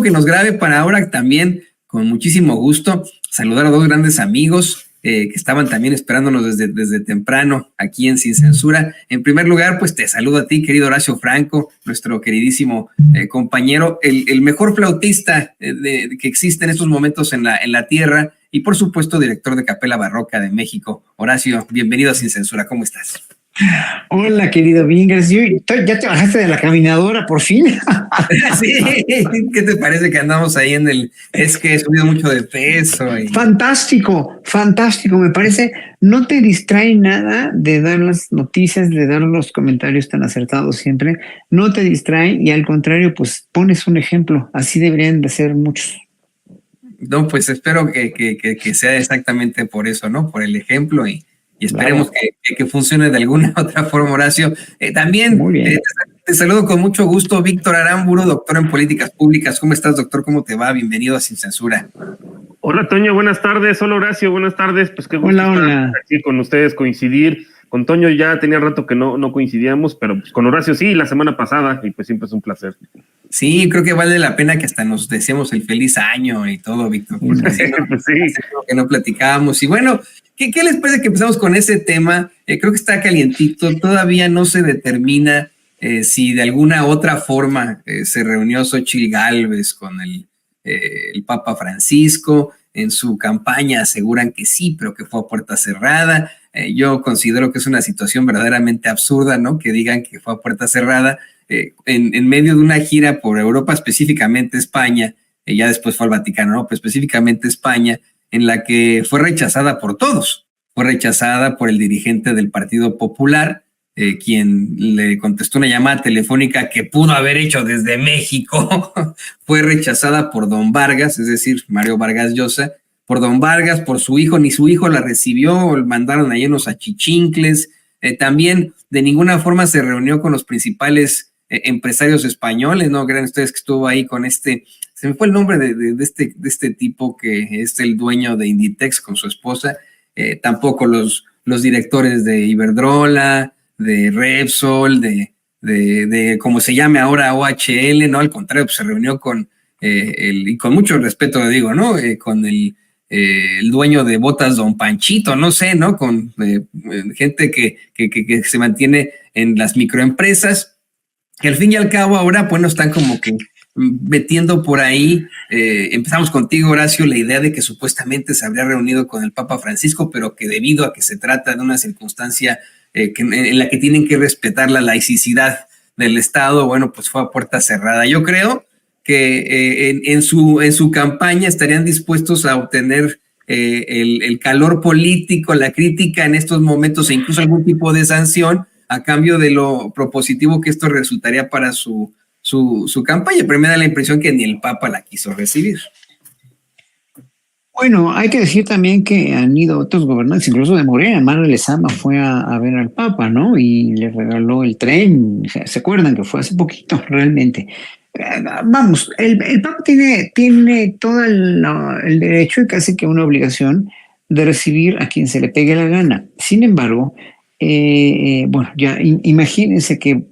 que nos grabe para ahora también, con muchísimo gusto, saludar a dos grandes amigos que estaban también esperándonos desde temprano aquí en Sin Censura. En primer lugar, pues te saludo a ti, querido Horacio Franco, nuestro queridísimo compañero, el mejor flautista que existe en estos momentos en la tierra y, por supuesto, director de Capela Barroca de México. Horacio, bienvenido a Sin Censura, ¿cómo estás? Hola, querido Vingers. ¿Ya te bajaste de la caminadora por fin? Sí, ¿qué te parece que andamos ahí es que he subido mucho de peso? Fantástico, fantástico, me parece. No te distrae nada de dar las noticias, de dar los comentarios tan acertados siempre. No te distrae y al contrario, pues pones un ejemplo. Así deberían de ser muchos. No, pues espero que sea exactamente por eso, ¿no? Por el ejemplo y esperemos Claro. que funcione de alguna otra forma, Horacio. También Muy bien. te saludo con mucho gusto, Víctor Aramburu, doctor en políticas públicas. ¿Cómo estás, doctor? ¿Cómo te va? Bienvenido a Sin Censura. Hola, Toño, buenas tardes. Hola, Horacio, buenas tardes. Pues qué gusto Hola. estar aquí con ustedes, coincidir. Con Toño ya tenía rato que no coincidíamos, pero pues con Horacio sí, la semana pasada, y pues siempre es un placer. Sí, creo que vale la pena que hasta nos deseemos el feliz año y todo, Víctor, porque si no, Pues sí. que no platicábamos. Y bueno, ¿qué les parece que empezamos con ese tema? Creo que está calientito, todavía no se determina si de alguna otra forma se reunió Xóchitl Gálvez con el Papa Francisco. En su campaña aseguran que sí, pero que fue a puerta cerrada. Yo considero que es una situación verdaderamente absurda, ¿no? Que digan que fue a puerta cerrada en medio de una gira por Europa, específicamente España, ya después fue al Vaticano, ¿no? Pero específicamente España, en la que fue rechazada por todos. Fue rechazada por el dirigente del Partido Popular, quien le contestó una llamada telefónica que pudo haber hecho desde México. Fue rechazada por don Vargas, es decir, Mario Vargas Llosa, por don Vargas, por su hijo, ni su hijo la recibió, mandaron ahí unos achichincles. También de ninguna forma se reunió con los principales empresarios españoles, ¿no? Crean ustedes que estuvo ahí con se me fue el nombre de este tipo que es el dueño de Inditex con su esposa, tampoco los directores de Iberdrola, de Repsol, de como se llame ahora OHL, ¿no? Al contrario, pues se reunió con y con mucho respeto le digo, ¿no? Con el dueño de Botas, don Panchito, no sé, ¿no? Con gente que se mantiene en las microempresas, que al fin y al cabo ahora, bueno, están como que metiendo por ahí. Empezamos contigo, Horacio, la idea de que supuestamente se habría reunido con el Papa Francisco, pero que debido a que se trata de una circunstancia en la que tienen que respetar la laicidad del Estado, bueno, pues fue a puerta cerrada. Yo creo que en su campaña estarían dispuestos a obtener el calor político, la crítica en estos momentos e incluso algún tipo de sanción a cambio de lo propositivo que esto resultaría para su campaña, pero me da la impresión que ni el Papa la quiso recibir. Bueno, hay que decir también que han ido otros gobernantes, incluso de Morena. Manuel Lezama fue a ver al Papa, ¿no? Y le regaló el tren. ¿Se acuerdan que fue hace poquito, realmente? Vamos, el Papa tiene todo el derecho y casi que una obligación de recibir a quien se le pegue la gana. Sin embargo, bueno, ya imagínense que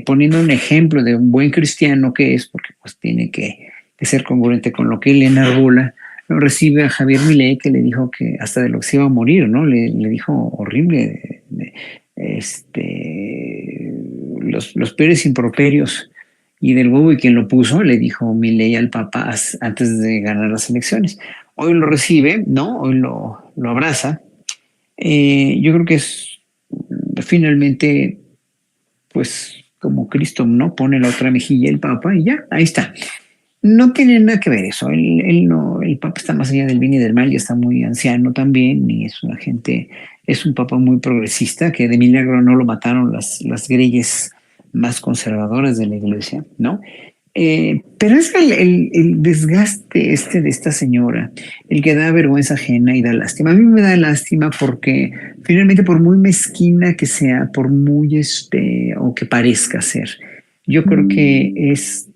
poniendo un ejemplo de un buen cristiano que es, porque pues tiene que ser congruente con lo que él enarbola, lo recibe a Javier Milei, que le dijo que hasta de lo que se iba a morir, ¿no? Le dijo horrible, los peores improperios, y del huevo y quien lo puso, le dijo Milei al Papa antes de ganar las elecciones. Hoy lo recibe, ¿no? Hoy lo abraza. Yo creo que es finalmente, pues, como Cristo, ¿no? Pone la otra mejilla el Papa y ya, ahí está. No tiene nada que ver eso. El Papa está más allá del bien y del mal, ya está muy anciano también, y es un Papa muy progresista, que de milagro no lo mataron las greyes más conservadoras de la Iglesia, ¿no? Pero es el desgaste de esta señora, el que da vergüenza ajena y da lástima. A mí me da lástima porque finalmente, por muy mezquina que sea, por muy o que parezca ser, yo creo que es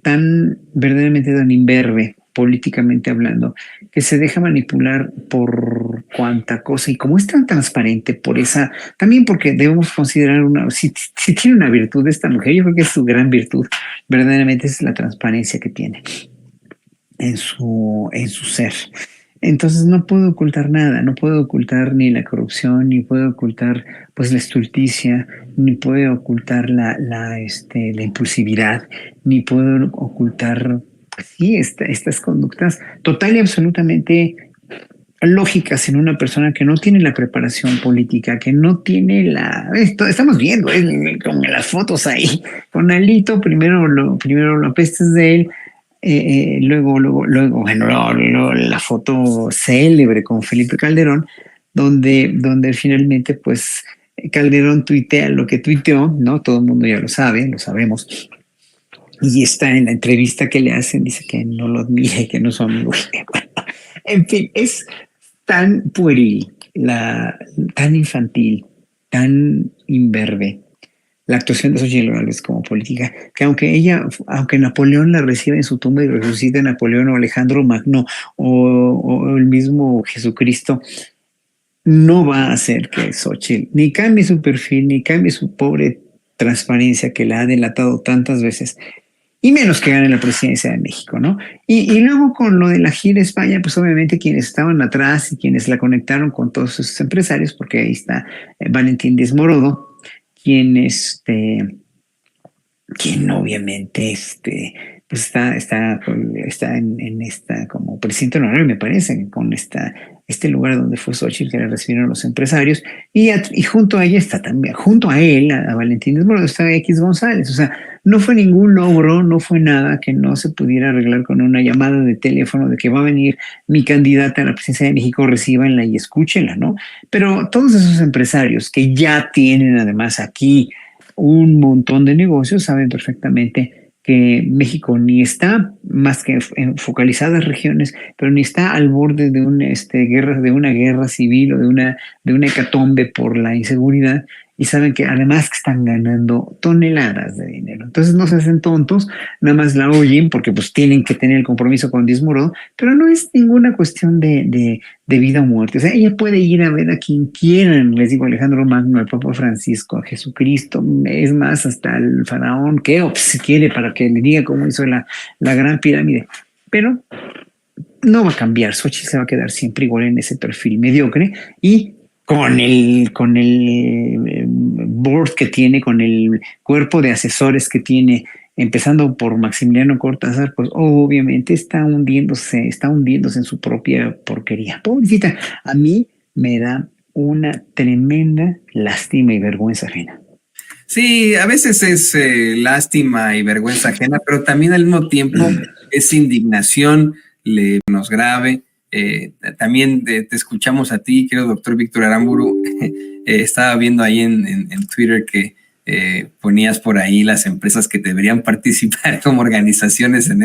verdaderamente tan imberbe, políticamente hablando, que se deja manipular por cuanta cosa, y como es tan transparente también porque debemos considerar si tiene una virtud esta mujer, yo creo que es su gran virtud, verdaderamente es la transparencia que tiene. en su ser. Entonces no puedo ocultar nada, no puedo ocultar ni la corrupción, ni puedo ocultar pues la estulticia, ni puedo ocultar la impulsividad, ni puedo ocultar pues, sí, estas conductas total y absolutamente lógicas en una persona que no tiene la preparación política, que no tiene estamos viendo con las fotos ahí, con Alito, primero lo apestes de él, luego, bueno, la foto célebre con Felipe Calderón, donde finalmente, pues, Calderón tuitea lo que tuiteó, ¿no? Todo el mundo ya lo sabe, lo sabemos. Y está en la entrevista que le hacen, dice que no lo admire, que no es su amigo. En fin, es tan pueril, tan infantil, tan imberbe la actuación de Xochitl Gálvez como política, que aunque Napoleón la reciba en su tumba y resucite Napoleón o Alejandro Magno o el mismo Jesucristo, no va a hacer que Xochitl ni cambie su perfil, ni cambie su pobre transparencia que la ha delatado tantas veces, y menos que gane la presidencia de México, ¿no? Y luego con lo de la gira a España, pues obviamente quienes estaban atrás y quienes la conectaron con todos esos empresarios, porque ahí está Valentín Díaz Morodo, quien obviamente pues está en esta como presidente honorario, me parece, con este lugar donde fue Xochitl, que le recibieron los empresarios, y junto a ella está también, junto a él, a Valentín Díaz Morodo, está X González. O sea, no fue ningún logro, no fue nada que no se pudiera arreglar con una llamada de teléfono de que va a venir mi candidata a la presidencia de México, recíbanla y escúchenla, ¿no? Pero todos esos empresarios que ya tienen además aquí un montón de negocios saben perfectamente que México ni está más que en focalizadas regiones, pero ni está al borde de una guerra civil o de una hecatombe por la inseguridad, y saben que además que están ganando toneladas de dinero. Entonces no se hacen tontos, nada más la oyen porque pues tienen que tener el compromiso con Díaz Morodo, pero no es ninguna cuestión de vida o muerte. O sea, ella puede ir a ver a quien quieran, les digo, Alejandro Magno, al Papa Francisco, a Jesucristo, es más, hasta el faraón Keops, si quiere, para que le diga cómo hizo la Gran Pirámide. Pero no va a cambiar. Xochitl se va a quedar siempre igual en ese perfil mediocre, y con el board que tiene, con el cuerpo de asesores que tiene, empezando por Maximiliano Cortázar, pues obviamente está hundiéndose en su propia porquería. Pobrecita, a mí me da una tremenda lástima y vergüenza ajena. Sí, a veces es lástima y vergüenza ajena, pero también al mismo tiempo es indignación, nos grave. También te escuchamos a ti, querido doctor Víctor Aramburu. Estaba viendo ahí en Twitter que ponías por ahí las empresas que deberían participar como organizaciones en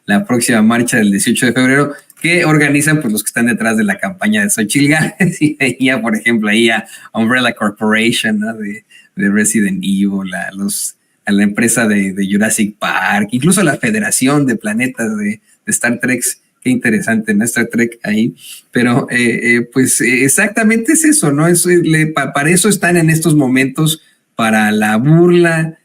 la próxima marcha del 18 de febrero, que organizan pues los que están detrás de la campaña de Xochitl Gálvez. Y veía, por ejemplo, ahí a Umbrella Corporation, ¿no? de Resident Evil, a la empresa de Jurassic Park, incluso la Federación de Planetas de Star Trek. Qué interesante, ¿no? Star Trek ahí. Pero pues exactamente es eso, ¿no? Para eso están en estos momentos, para la burla,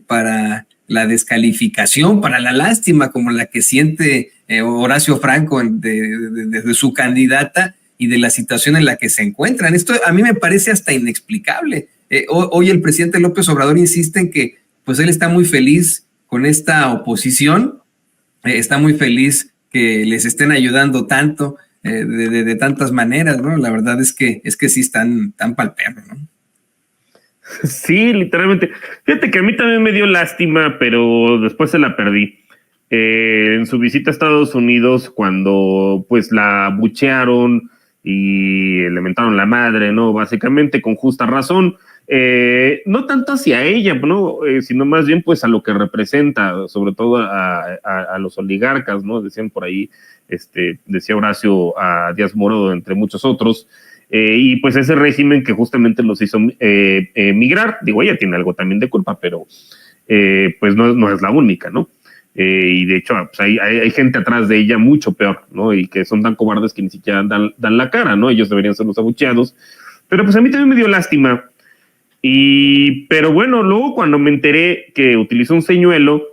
para la descalificación, para la lástima como la que siente Horacio Franco de su candidata y de la situación en la que se encuentran. Esto a mí me parece hasta inexplicable. Hoy el presidente López Obrador insiste en que pues él está muy feliz con esta oposición, está muy feliz que les estén ayudando tanto, de tantas maneras, ¿no? La verdad es que sí están tan pa'l perro, ¿no? Sí, literalmente. Fíjate que a mí también me dio lástima, pero después se la perdí. En su visita a Estados Unidos, cuando pues la abuchearon y le mentaron la madre, ¿no? Básicamente con justa razón. No tanto hacia ella, ¿no? Sino más bien pues a lo que representa, sobre todo a los oligarcas, ¿no? Decían por ahí, decía Horacio, a Díaz Morodo, entre muchos otros, y pues ese régimen que justamente los hizo migrar. Digo, ella tiene algo también de culpa, pero pues no es la única, ¿no? Y de hecho pues hay gente atrás de ella mucho peor, ¿no? Y que son tan cobardes que ni siquiera dan la cara, ¿no? Ellos deberían ser los abucheados. Pero pues a mí también me dio lástima. Pero bueno, luego cuando me enteré que utilizó un señuelo,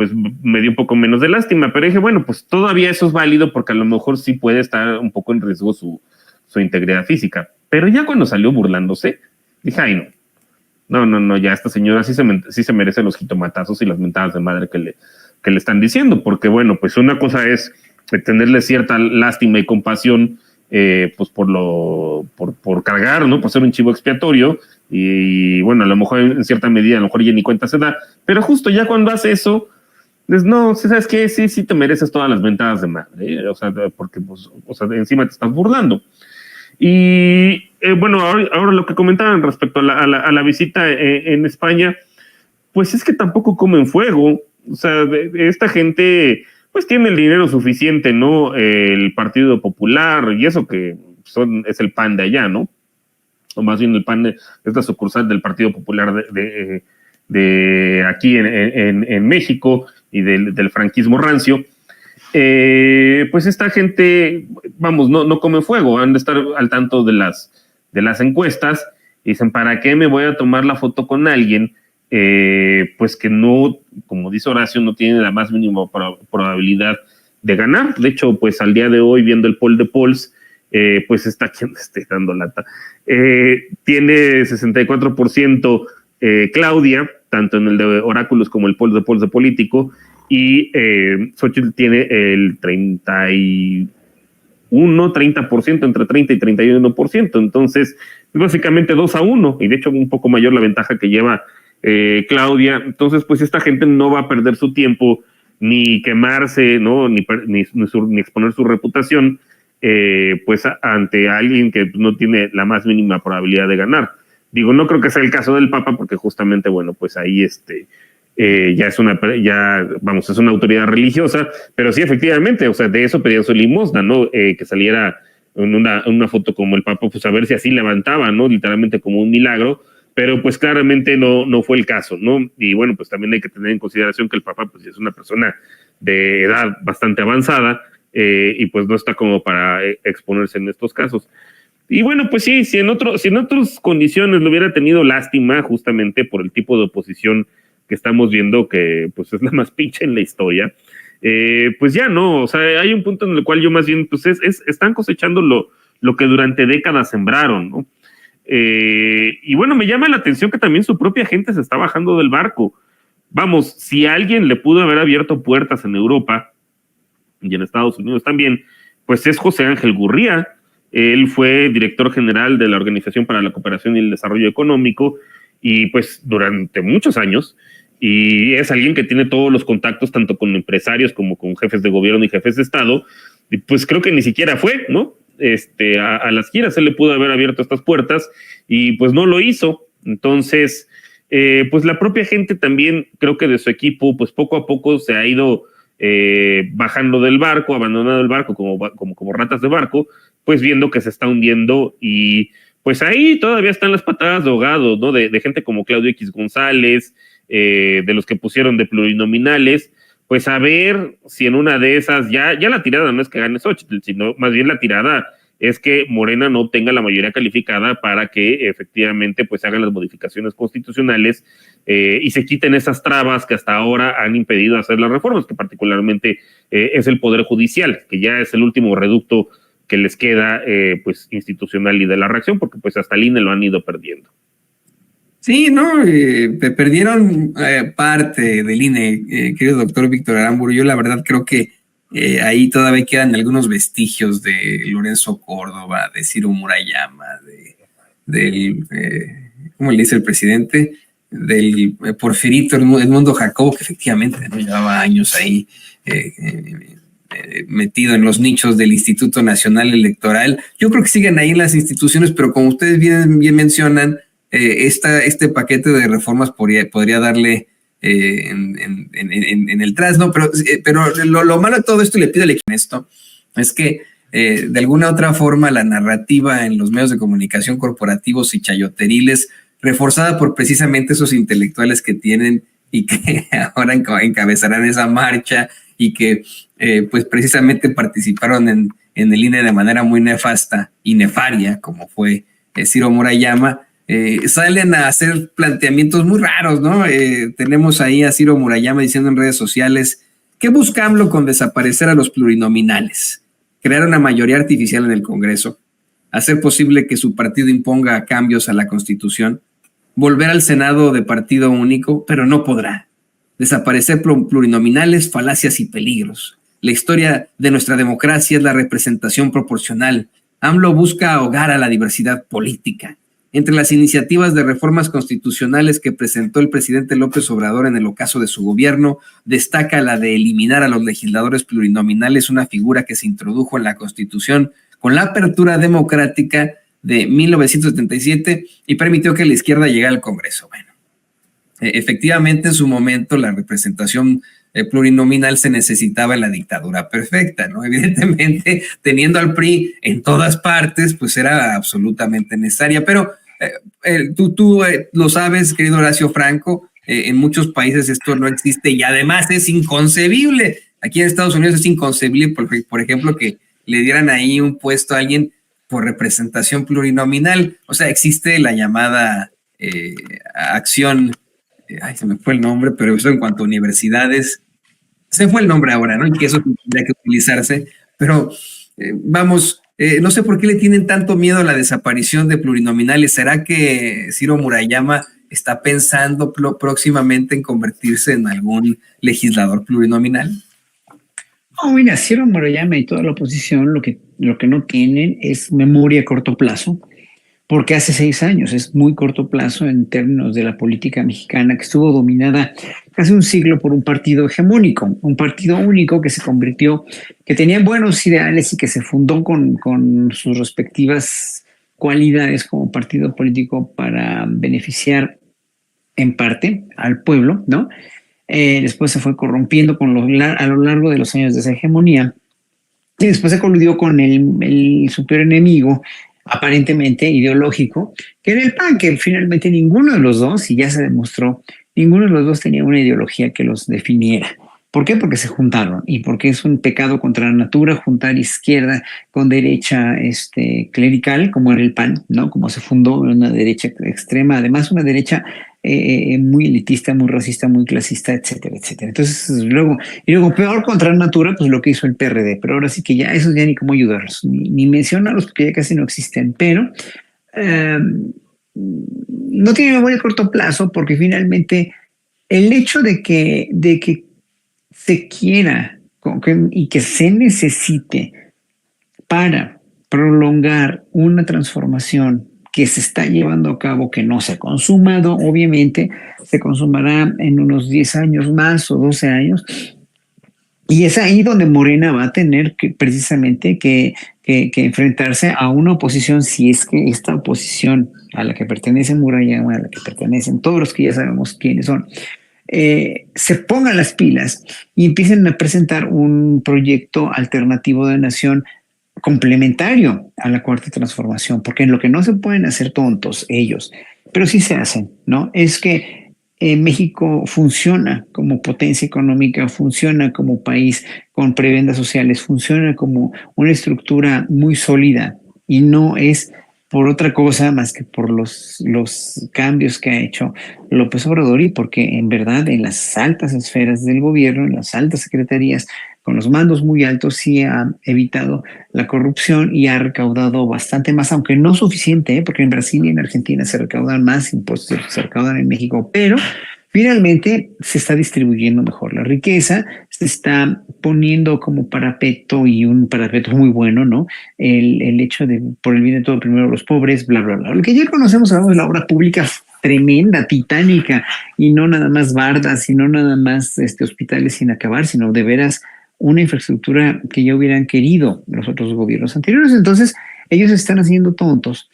pues me dio un poco menos de lástima, pero dije, bueno, pues todavía eso es válido porque a lo mejor sí puede estar un poco en riesgo su integridad física. Pero ya cuando salió burlándose, dije, ay, no, ya esta señora sí se merece los jitomatazos y las mentadas de madre que le están diciendo, porque bueno, pues una cosa es tenerle cierta lástima y compasión, pues por cargar, ¿no? Por ser un chivo expiatorio, y bueno, a lo mejor en cierta medida, a lo mejor ya ni cuenta se da, pero justo ya cuando hace eso, pues no, ¿sabes qué? Sí te mereces todas las mentadas de madre, o sea, porque pues, o sea, encima te estás burlando. Y bueno, ahora lo que comentaban respecto a la visita en España, pues es que tampoco comen fuego. O sea, esta gente pues tiene el dinero suficiente, ¿no? El Partido Popular y eso que es el PAN de allá, ¿no? O más bien el PAN de esta sucursal del Partido Popular de aquí en México y del franquismo rancio. Pues esta gente, vamos, no come fuego, han de estar al tanto de las encuestas y dicen, ¿para qué me voy a tomar la foto con alguien pues que no, como dice Horacio, no tiene la más mínima probabilidad de ganar? De hecho, pues al día de hoy, viendo el poll de polls, pues está quien esté dando lata. Tiene 64% Claudia, tanto en el de Oráculos como el poll de polls de Político, y Xochitl tiene el 30%, entre 30 y 31%. Entonces, básicamente 2-1, y de hecho un poco mayor la ventaja que lleva Claudia. Entonces, pues esta gente no va a perder su tiempo ni quemarse, ¿no? ni exponer su reputación, pues ante alguien que no tiene la más mínima probabilidad de ganar. Digo, no creo que sea el caso del Papa, porque justamente, bueno, pues ahí ya es una autoridad religiosa, pero sí, efectivamente, o sea, de eso pedía su limosna, ¿no? Que saliera en una foto como el Papa, pues a ver si así levantaba, ¿no? Literalmente como un milagro, pero pues claramente no fue el caso, ¿no? Y bueno, pues también hay que tener en consideración que el Papa pues es una persona de edad bastante avanzada y pues no está como para exponerse en estos casos. Y bueno, pues sí, si en otras condiciones lo hubiera tenido lástima justamente por el tipo de oposición que estamos viendo, que pues es la más pinche en la historia, pues ya no, o sea, hay un punto en el cual yo más bien, pues están cosechando lo que durante décadas sembraron, ¿no? Y bueno, me llama la atención que también su propia gente se está bajando del barco. Vamos, si alguien le pudo haber abierto puertas en Europa y en Estados Unidos también, pues es José Ángel Gurría. Él fue director general de la Organización para la Cooperación y el Desarrollo Económico, y pues durante muchos años, y es alguien que tiene todos los contactos tanto con empresarios como con jefes de gobierno y jefes de Estado, y pues creo que ni siquiera fue, ¿no? A las giras se le pudo haber abierto estas puertas y pues no lo hizo. Entonces, pues la propia gente también, creo que de su equipo, pues poco a poco se ha ido bajando del barco, abandonando el barco como ratas de barco, pues viendo que se está hundiendo, y pues ahí todavía están las patadas de ahogado, ¿no? De gente como Claudio X González, de los que pusieron de plurinominales, pues a ver si en una de esas, ya la tirada no es que gane Xochitl, sino más bien la tirada es que Morena no obtenga la mayoría calificada para que efectivamente pues hagan las modificaciones constitucionales y se quiten esas trabas que hasta ahora han impedido hacer las reformas, que particularmente es el Poder Judicial, que ya es el último reducto que les queda pues institucional y de la reacción, porque pues hasta el INE lo han ido perdiendo. Sí, no, perdieron parte del INE, querido doctor Víctor Aramburu. Yo la verdad creo que ahí todavía quedan algunos vestigios de Lorenzo Córdoba, de Ciro Murayama, del ¿cómo le dice el presidente? Del Porfirito Edmundo Jacobo, que efectivamente no llevaba años ahí metido en los nichos del Instituto Nacional Electoral. Yo creo que siguen ahí en las instituciones, pero como ustedes bien mencionan, este paquete de reformas podría darle en el tras, ¿no? Pero lo malo de todo esto, y le pido al esto, es que de alguna otra forma la narrativa en los medios de comunicación corporativos y chayoteriles, reforzada por precisamente esos intelectuales que tienen y que ahora encabezarán esa marcha y que pues precisamente participaron en el INE de manera muy nefasta y nefaria, como fue Ciro Murayama, salen a hacer planteamientos muy raros, ¿no? Tenemos ahí a Ciro Murayama diciendo en redes sociales, ¿qué busca AMLO con desaparecer a los plurinominales? Crear una mayoría artificial en el Congreso, hacer posible que su partido imponga cambios a la Constitución, volver al Senado de partido único, pero no podrá. Desaparecer plurinominales, falacias y peligros. La historia de nuestra democracia es la representación proporcional. AMLO busca ahogar a la diversidad política. Entre las iniciativas de reformas constitucionales que presentó el presidente López Obrador en el ocaso de su gobierno, destaca la de eliminar a los legisladores plurinominales, una figura que se introdujo en la Constitución con la apertura democrática de 1977 y permitió que la izquierda llegara al Congreso. Bueno, efectivamente en su momento la representación plurinominal se necesitaba en la dictadura perfecta, ¿no? Evidentemente, teniendo al PRI en todas partes, pues era absolutamente necesaria, pero tú lo sabes, querido Horacio Franco, en muchos países esto no existe y además es inconcebible. Aquí en Estados Unidos es inconcebible, por ejemplo, que le dieran ahí un puesto a alguien por representación plurinominal. O sea, existe la llamada acción, se me fue el nombre, pero eso en cuanto a universidades, se fue el nombre ahora, ¿no? Y que eso tendría que utilizarse, pero vamos, no sé por qué le tienen tanto miedo a la desaparición de plurinominales. ¿Será que Ciro Murayama está pensando próximamente en convertirse en algún legislador plurinominal? No, mira, Ciro Murayama y toda la oposición lo que no tienen es memoria a corto plazo, porque hace 6 años es muy corto plazo en términos de la política mexicana, que estuvo dominada casi un siglo por un partido hegemónico, un partido único que se convirtió, que tenía buenos ideales y que se fundó con sus respectivas cualidades como partido político para beneficiar en parte al pueblo, ¿no? Después se fue corrompiendo a lo largo de los años de esa hegemonía y después se coludió con el super enemigo aparentemente ideológico, que era el PAN, que finalmente ninguno de los dos, y ya se demostró, ninguno de los dos tenía una ideología que los definiera. ¿Por qué? Porque se juntaron y porque es un pecado contra la natura juntar izquierda con derecha clerical, como era el PAN, ¿no? Como se fundó una derecha extrema, además una derecha muy elitista, muy racista, muy clasista, etcétera, etcétera. Entonces, luego peor contra la natura, pues lo que hizo el PRD, pero ahora sí que ya esos ya ni cómo ayudarlos, ni mencionarlos porque ya casi no existen, pero no tiene memoria a corto plazo porque finalmente el hecho de que se quiera y que se necesite para prolongar una transformación que se está llevando a cabo, que no se ha consumado, obviamente se consumará en unos 10 años más o 12 años, y es ahí donde Morena va a tener precisamente que enfrentarse a una oposición, si es que esta oposición a la que pertenece Murayama, a la que pertenecen todos los que ya sabemos quiénes son, se pongan las pilas y empiecen a presentar un proyecto alternativo de nación complementario a la cuarta transformación, porque en lo que no se pueden hacer tontos ellos, pero sí se hacen, ¿no? Es que México funciona como potencia económica, funciona como país con prebendas sociales, funciona como una estructura muy sólida y no es por otra cosa más que por los cambios que ha hecho López Obrador y porque en verdad en las altas esferas del gobierno, en las altas secretarías, con los mandos muy altos, sí ha evitado la corrupción y ha recaudado bastante más, aunque no suficiente, porque en Brasil y en Argentina se recaudan más impuestos de los que se recaudan en México, pero finalmente se está distribuyendo mejor la riqueza, se está poniendo como parapeto y un parapeto muy bueno, ¿no? El hecho de por el bien de todo primero los pobres, bla, bla, bla. Lo que ya conocemos, hablamos de la obra pública tremenda, titánica, y no nada más bardas, y no nada más hospitales sin acabar, sino de veras una infraestructura que ya hubieran querido los otros gobiernos anteriores. Entonces, ellos están haciendo tontos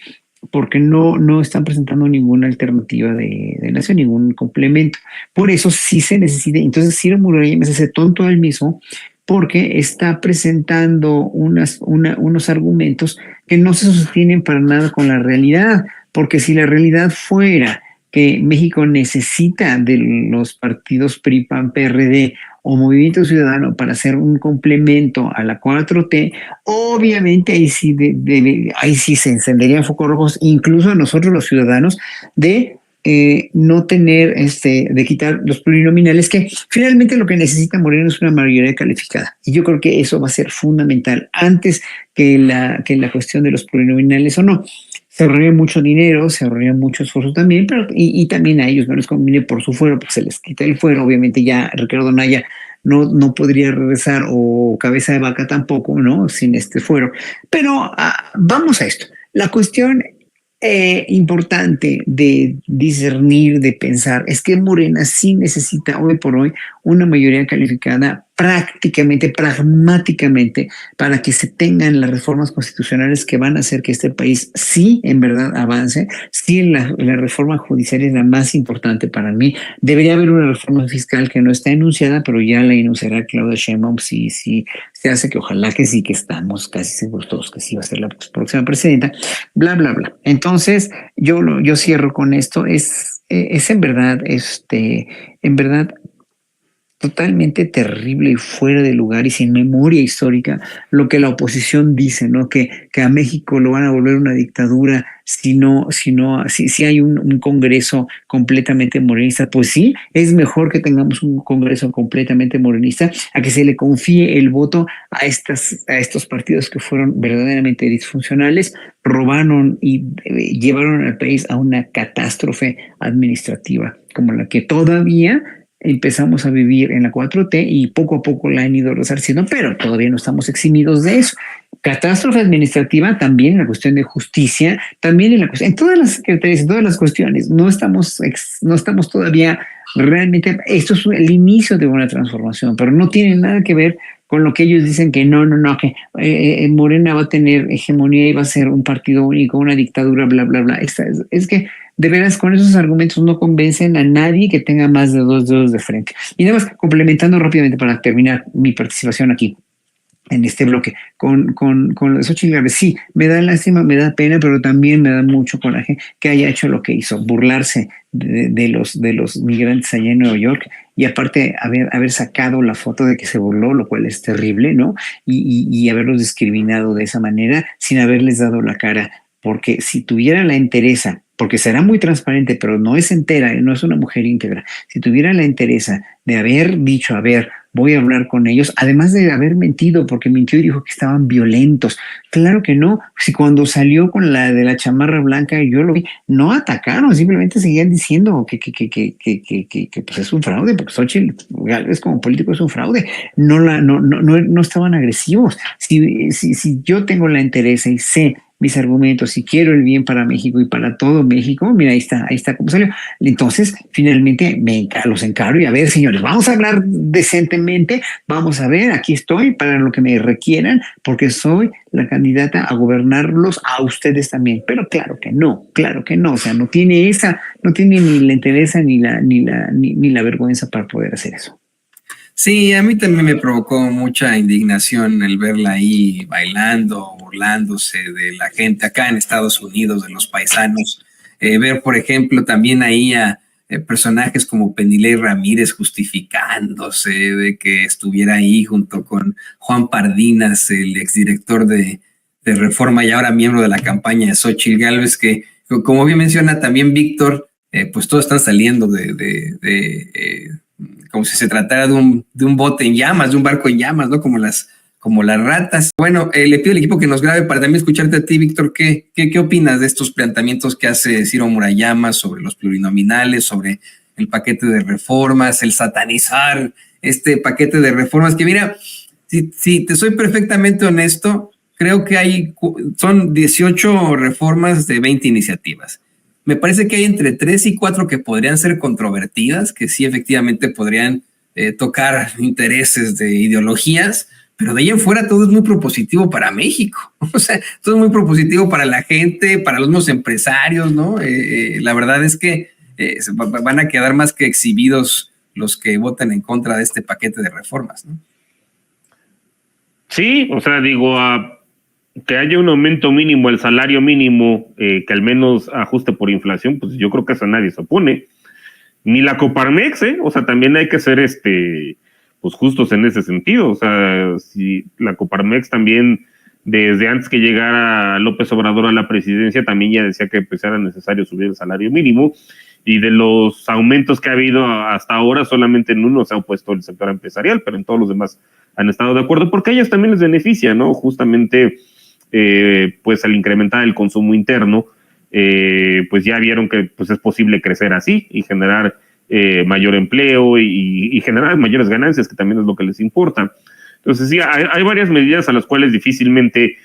porque no están presentando ninguna alternativa de nación, ningún complemento. Por eso sí se necesita. Entonces, Ciro Murayama se hace tonto a él mismo porque está presentando unos argumentos que no se sostienen para nada con la realidad, porque si la realidad fuera que México necesita de los partidos PRI, PAN, PRD o Movimiento Ciudadano para hacer un complemento a la 4T, obviamente ahí sí, ahí sí se encenderían focos rojos, incluso a nosotros los ciudadanos, de no tener, de quitar los plurinominales, que finalmente lo que necesita Moreno es una mayoría calificada. Y yo creo que eso va a ser fundamental antes que la cuestión de los plurinominales o no. Se ahorraría mucho dinero, se ahorraría mucho esfuerzo también, pero y también a ellos no les conviene por su fuero, porque se les quita el fuero. Obviamente ya Ricardo Anaya no podría regresar, o Cabeza de Vaca tampoco, ¿no? Sin este fuero. Pero vamos a esto. La cuestión importante de discernir, de pensar, es que Morena sí necesita hoy por hoy una mayoría calificada prácticamente, pragmáticamente, para que se tengan las reformas constitucionales que van a hacer que este país sí en verdad avance. Sí, la reforma judicial es la más importante para mí. Debería haber una reforma fiscal que no está enunciada, pero ya la enunciará Claudia Sheinbaum si se hace, que ojalá que sí, que estamos casi seguros todos que sí va a ser la próxima presidenta, bla, bla, bla. Entonces, yo cierro con esto. Es en verdad, en verdad, totalmente terrible y fuera de lugar y sin memoria histórica lo que la oposición dice, ¿no? Que a México lo van a volver una dictadura si hay un Congreso completamente morenista. Pues sí, es mejor que tengamos un Congreso completamente morenista a que se le confíe el voto a estos partidos que fueron verdaderamente disfuncionales, robaron y llevaron al país a una catástrofe administrativa como la que todavía empezamos a vivir en la 4T, y poco a poco la han ido resarciendo, pero todavía no estamos eximidos de eso. Catástrofe administrativa también en la cuestión de justicia, también en todas las secretarías, en todas las cuestiones. No estamos todavía realmente. Esto es el inicio de una transformación, pero no tiene nada que ver con lo que ellos dicen, que no, que Morena va a tener hegemonía y va a ser un partido único, una dictadura, bla, bla, bla. Es que de veras, con esos argumentos no convencen a nadie que tenga más de 2 dedos de frente. Y nada más, complementando rápidamente para terminar mi participación aquí en este bloque, con lo de Xochitl Gálvez. Sí, me da lástima, me da pena, pero también me da mucho coraje que haya hecho lo que hizo, burlarse de los migrantes allá en Nueva York, y aparte haber sacado la foto de que se burló, lo cual es terrible, ¿no? Y haberlos discriminado de esa manera sin haberles dado la cara, porque si tuviera la entereza, porque será muy transparente, pero no es entera, no es una mujer íntegra, si tuviera la entereza de haber dicho, a ver, voy a hablar con ellos, además de haber mentido, porque mintió y dijo que estaban violentos. Claro que no. Si cuando salió con la de la chamarra blanca, yo lo vi, no atacaron, simplemente seguían diciendo que pues es un fraude, porque Xochitl Gálvez como político es un fraude. No estaban agresivos. Si yo tengo la entereza y sé mis argumentos, si quiero el bien para México y para todo México, mira, ahí está como salió. Entonces, finalmente los encaro y, a ver, señores, vamos a hablar decentemente, vamos a ver, aquí estoy para lo que me requieran, porque soy la candidata a gobernarlos a ustedes también. Pero claro que no, o sea, no tiene ni la entereza ni la vergüenza para poder hacer eso. Sí, a mí también me provocó mucha indignación el verla ahí bailando, burlándose de la gente acá en Estados Unidos, de los paisanos. Ver, por ejemplo, también ahí a personajes como Penilei Ramírez justificándose de que estuviera ahí junto con Juan Pardinas, el exdirector de Reforma y ahora miembro de la campaña de Xochitl Gálvez, que, como bien menciona también Víctor, pues todos están saliendo como si se tratara de un bote en llamas, de un barco en llamas, ¿no? Como las ratas. Bueno, le pido al equipo que nos grabe para también escucharte a ti, Víctor. ¿Qué opinas de estos planteamientos que hace Ciro Murayama sobre los plurinominales, sobre el paquete de reformas, el satanizar este paquete de reformas? Que mira, si te soy perfectamente honesto, creo que son 18 reformas de 20 iniciativas. Me parece que hay entre 3 y 4 que podrían ser controvertidas, que sí efectivamente podrían tocar intereses de ideologías, pero de ahí en fuera todo es muy propositivo para México. O sea, todo es muy propositivo para la gente, para los mismos empresarios, ¿no? La verdad es que van a quedar más que exhibidos los que votan en contra de este paquete de reformas, ¿no? Sí, o sea, digo, que haya un aumento mínimo, el salario mínimo, que al menos ajuste por inflación, pues yo creo que eso nadie se opone. Ni la Coparmex, o sea, también hay que ser pues justos en ese sentido. O sea, si la Coparmex también, desde antes que llegara López Obrador a la presidencia, también ya decía que pues era necesario subir el salario mínimo, y de los aumentos que ha habido hasta ahora, solamente en uno se ha opuesto el sector empresarial, pero en todos los demás han estado de acuerdo, porque a ellos también les beneficia, ¿no? Justamente, pues al incrementar el consumo interno, pues ya vieron que pues es posible crecer así y generar mayor empleo y generar mayores ganancias, que también es lo que les importa. Entonces sí, hay varias medidas a las cuales difícilmente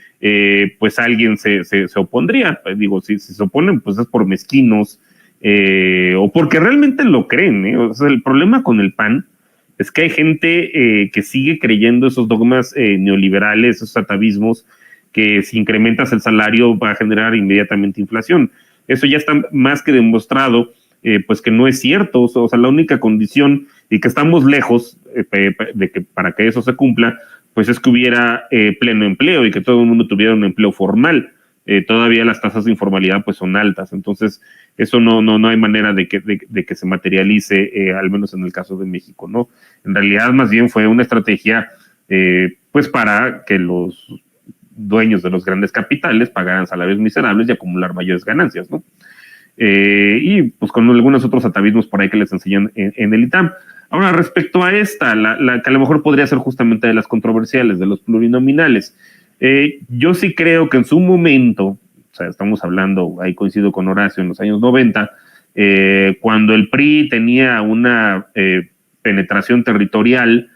pues alguien se opondría. Pues, digo, si se oponen, pues es por mezquinos, o porque realmente lo creen, ¿eh? O sea, el problema con el PAN es que hay gente que sigue creyendo esos dogmas neoliberales, esos atavismos, que si incrementas el salario va a generar inmediatamente inflación. Eso ya está más que demostrado, pues que no es cierto. O sea, la única condición, y que estamos lejos de que para que eso se cumpla, pues es que hubiera pleno empleo y que todo el mundo tuviera un empleo formal. Todavía las tasas de informalidad pues son altas, entonces eso no hay manera de que se materialice, al menos en el caso de México, ¿no? En realidad más bien fue una estrategia pues para que los dueños de los grandes capitales pagaran salarios miserables y acumular mayores ganancias, ¿no? Y pues con algunos otros atavismos por ahí que les enseñan en el ITAM. Ahora, respecto a esta, la que a lo mejor podría ser justamente de las controversiales, de los plurinominales, yo sí creo que en su momento, o sea, estamos hablando, ahí coincido con Horacio, en los años 90, cuando el PRI tenía una penetración territorial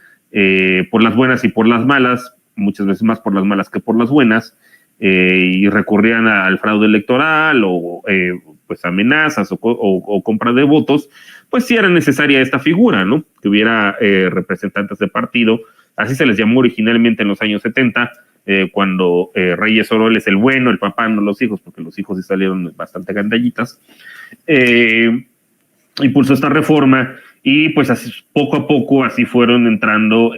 por las buenas y por las malas, muchas veces más por las malas que por las buenas, y recurrían al fraude electoral o pues amenazas o compra de votos, pues sí era necesaria esta figura, ¿no? Que hubiera representantes de partido. Así se les llamó originalmente en los años 70, cuando Reyes Oroles, el bueno, el papá, no los hijos, porque los hijos sí salieron bastante gandallitas, impulsó esta reforma. Y pues así, poco a poco así fueron entrando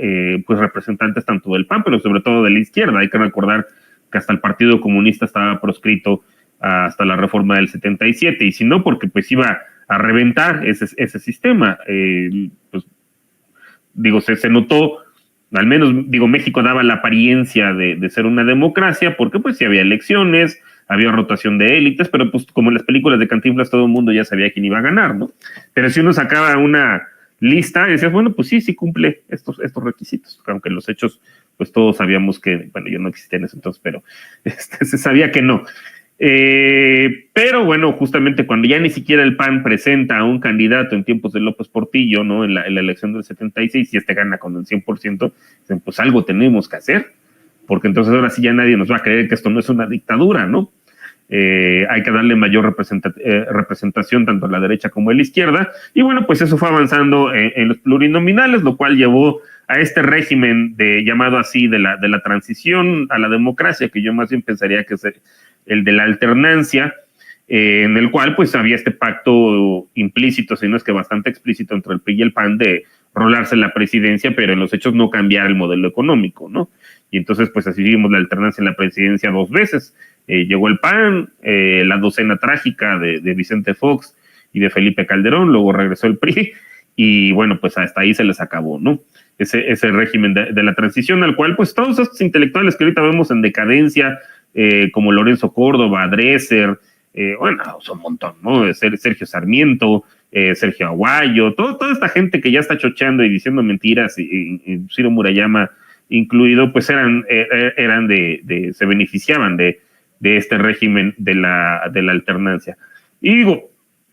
pues representantes tanto del PAN, pero sobre todo de la izquierda. Hay que recordar que hasta el Partido Comunista estaba proscrito hasta la reforma del 77, y si no, porque pues iba a reventar ese sistema. Pues digo, se notó, al menos digo, México daba la apariencia de ser una democracia, porque pues sí había elecciones, había rotación de élites, pero pues como en las películas de Cantinflas todo el mundo ya sabía quién iba a ganar, ¿no? Pero si uno sacaba una lista, decías, bueno, pues sí cumple estos requisitos, aunque en los hechos, pues todos sabíamos que, bueno, yo no existía en ese entonces, pero se sabía que no. Pero bueno, justamente cuando ya ni siquiera el PAN presenta a un candidato en tiempos de López Portillo, ¿no? En la elección del 76, y este gana con el 100%, pues algo tenemos que hacer, porque entonces ahora sí ya nadie nos va a creer que esto no es una dictadura, ¿no? Hay que darle mayor representación tanto a la derecha como a la izquierda, y bueno, pues eso fue avanzando en los plurinominales, lo cual llevó a este régimen llamado así de la transición a la democracia, que yo más bien pensaría que es el de la alternancia, en el cual pues había este pacto implícito, si no es que bastante explícito, entre el PRI y el PAN de rolarse la presidencia, pero en los hechos no cambiar el modelo económico, ¿no? Y entonces pues así vimos la alternancia en la presidencia 2 veces. Llegó el PAN, la docena trágica de Vicente Fox y de Felipe Calderón, luego regresó el PRI, y bueno, pues hasta ahí se les acabó, ¿no? Ese régimen de la transición, al cual pues todos estos intelectuales que ahorita vemos en decadencia, como Lorenzo Córdoba, Dresser, bueno, son un montón, ¿no? Sergio Sarmiento, Sergio Aguayo, toda esta gente que ya está chocheando y diciendo mentiras, y Ciro Murayama incluido, pues se beneficiaban de este régimen de la alternancia. Y digo,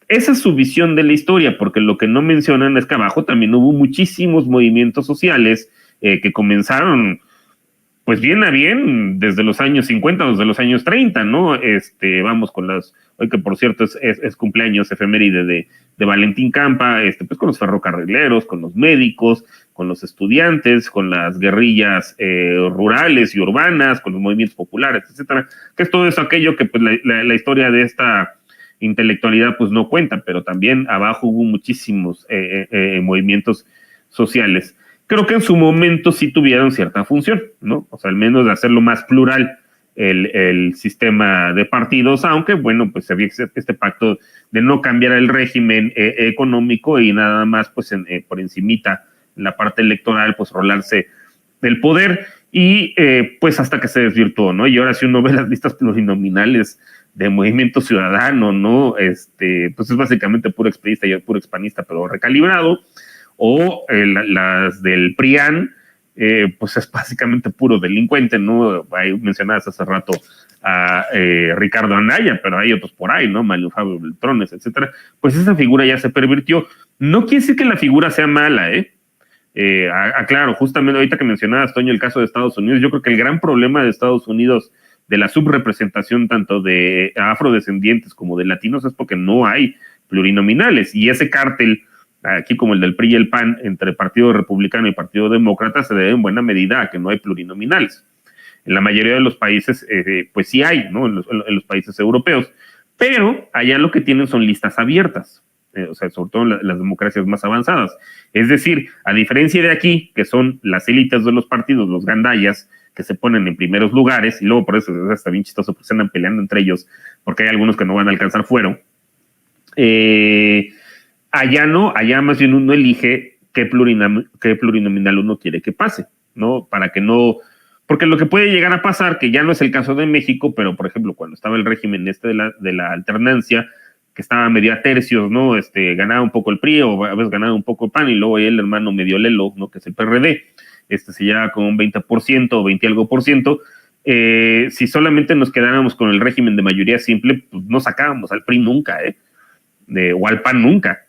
esa es su visión de la historia, porque lo que no mencionan es que abajo también hubo muchísimos movimientos sociales que comenzaron pues bien a bien desde los años 50, desde los años 30, ¿no? Vamos con hoy que por cierto es cumpleaños efeméride de Valentín Campa, pues con los ferrocarrileros, con los médicos, con los estudiantes, con las guerrillas rurales y urbanas, con los movimientos populares, etcétera, que es todo eso aquello que pues la historia de esta intelectualidad pues no cuenta, pero también abajo hubo muchísimos movimientos sociales. Creo que en su momento sí tuvieron cierta función, ¿no? O sea, al menos de hacerlo más plural el sistema de partidos, aunque, bueno, pues había este pacto de no cambiar el régimen económico y nada más, pues, por encimita la parte electoral, pues rolarse del poder y pues hasta que se desvirtuó, ¿no? Y ahora si uno ve las listas plurinominales de Movimiento Ciudadano, ¿no? Pues es básicamente puro expriista y puro expanista, pero recalibrado, o las del PRIAN, pues es básicamente puro delincuente, ¿no? Ahí mencionabas hace rato a Ricardo Anaya, pero hay otros por ahí, ¿no? Mario Fabio Beltrones, etcétera. Pues esa figura ya se pervirtió. No quiere decir que la figura sea mala, claro, justamente ahorita que mencionabas, Toño, el caso de Estados Unidos, yo creo que el gran problema de Estados Unidos de la subrepresentación tanto de afrodescendientes como de latinos es porque no hay plurinominales, y ese cártel, aquí como el del PRI y el PAN, entre Partido Republicano y Partido Demócrata, se debe en buena medida a que no hay plurinominales. En la mayoría de los países, pues sí hay, ¿no? En los países europeos, pero allá lo que tienen son listas abiertas, o sea, sobre todo en las democracias más avanzadas. Es decir, a diferencia de aquí, que son las élites de los partidos, los gandayas, que se ponen en primeros lugares, y luego por eso está bien chistoso, porque se andan peleando entre ellos, porque hay algunos que no van a alcanzar fuero. Allá no, allá más bien uno elige qué plurinominal uno quiere que pase, ¿no? Para que no... Porque lo que puede llegar a pasar, que ya no es el caso de México, pero por ejemplo, cuando estaba el régimen de la alternancia, que estaba medio a tercios, ¿no? Ganaba un poco el PRI, o a veces ganaba un poco el PAN, y luego ahí el hermano medio Lelo, ¿no? Que es el PRD, se lleva con un 20% o 20 algo por ciento. Si solamente nos quedáramos con el régimen de mayoría simple, pues no sacábamos al PRI nunca, o al PAN nunca.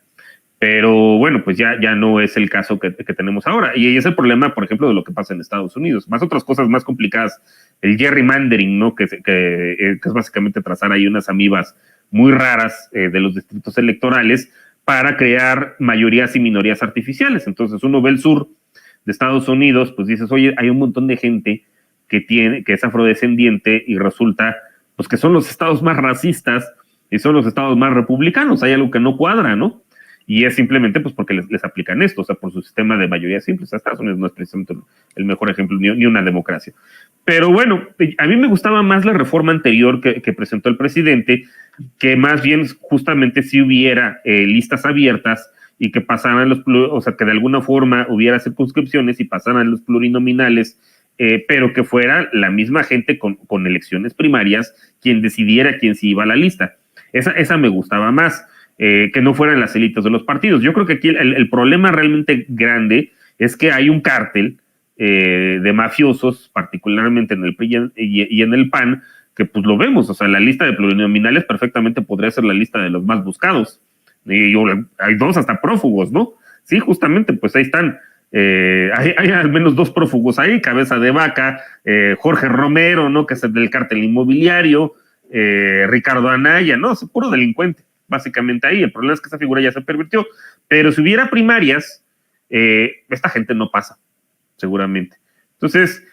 Pero bueno, pues ya no es el caso que tenemos ahora. Y es el problema, por ejemplo, de lo que pasa en Estados Unidos. Más otras cosas más complicadas, el gerrymandering, ¿no? Que es básicamente trazar ahí unas amibas muy raras de los distritos electorales para crear mayorías y minorías artificiales. Entonces uno ve el sur de Estados Unidos, pues dices, oye, hay un montón de gente que es afrodescendiente y resulta pues que son los estados más racistas y son los estados más republicanos. Hay algo que no cuadra, ¿no? Y es simplemente pues porque les aplican esto, o sea, por su sistema de mayoría simple. O sea, Estados Unidos no es precisamente el mejor ejemplo, ni una democracia. Pero bueno, a mí me gustaba más la reforma anterior que presentó el presidente, que más bien justamente si hubiera listas abiertas y que pasaran o sea, que de alguna forma hubiera circunscripciones y pasaran los plurinominales, pero que fuera la misma gente con elecciones primarias quien decidiera quién se iba a la lista. Esa me gustaba más. Que no fueran las élites de los partidos. Yo creo que aquí el problema realmente grande es que hay un cártel de mafiosos, particularmente en el PRI y en el PAN, que pues lo vemos, o sea, la lista de plurinominales perfectamente podría ser la lista de los más buscados. Y hay dos hasta prófugos, ¿no? Sí, justamente, pues ahí están. Hay al menos dos prófugos ahí, Cabeza de Vaca, Jorge Romero, ¿no? Que es el del cártel inmobiliario, Ricardo Anaya, ¿no? Es puro delincuente. Básicamente ahí, el problema es que esa figura ya se pervirtió, pero si hubiera primarias, esta gente no pasa, seguramente. Entonces,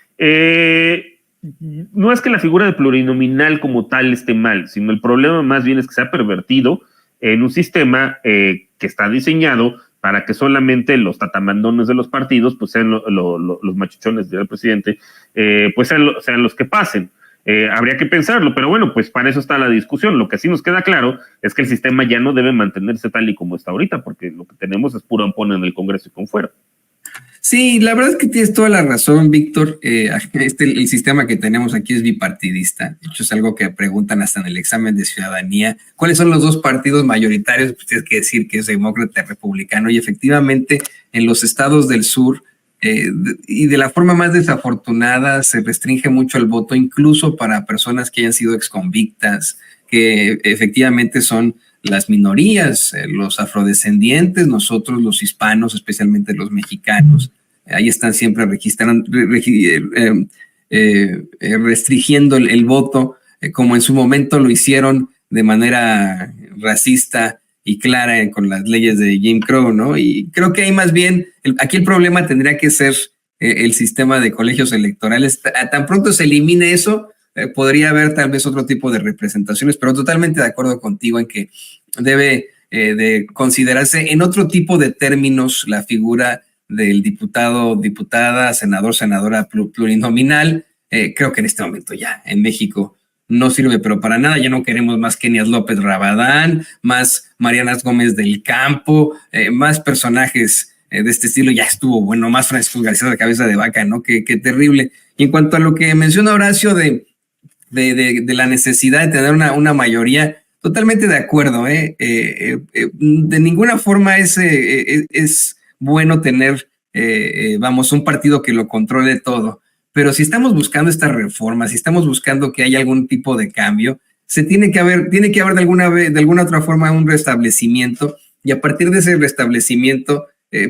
no es que la figura de plurinominal como tal esté mal, sino el problema más bien es que se ha pervertido en un sistema que está diseñado para que solamente los tatamandones de los partidos, pues sean los machuchones del presidente, pues sean los que pasen. Habría que pensarlo, pero bueno, pues para eso está la discusión. Lo que sí nos queda claro es que el sistema ya no debe mantenerse tal y como está ahorita, porque lo que tenemos es puro ampón en el Congreso y con fuera. Sí, la verdad es que tienes toda la razón, Víctor. El sistema que tenemos aquí es bipartidista. De hecho, es algo que preguntan hasta en el examen de ciudadanía. ¿Cuáles son los dos partidos mayoritarios? Pues tienes que decir que es demócrata y republicano. Y efectivamente, en los estados del sur, y de la forma más desafortunada, se restringe mucho el voto, incluso para personas que hayan sido exconvictas, que efectivamente son las minorías, los afrodescendientes, nosotros los hispanos, especialmente los mexicanos. Ahí están siempre restringiendo el voto, como en su momento lo hicieron de manera racista y clara con las leyes de Jim Crow, ¿no? Y creo que ahí más bien, aquí el problema tendría que ser el sistema de colegios electorales. Tan pronto se elimine eso, podría haber tal vez otro tipo de representaciones, pero totalmente de acuerdo contigo en que debe de considerarse en otro tipo de términos la figura del diputado, diputada, senador, senadora plurinominal. Creo que en este momento ya en México no sirve, pero para nada. Ya no queremos más Kenias López Rabadán, más Marianas Gómez del Campo, más personajes de este estilo, ya estuvo, bueno, más Francisco García de cabeza de vaca, ¿no? Qué terrible. Y en cuanto a lo que menciona Horacio de la necesidad de tener una mayoría, totalmente de acuerdo, de ninguna forma es bueno tener, un partido que lo controle todo, pero si estamos buscando estas reformas, si estamos buscando que haya algún tipo de cambio, tiene que haber de alguna otra forma un restablecimiento, y a partir de ese restablecimiento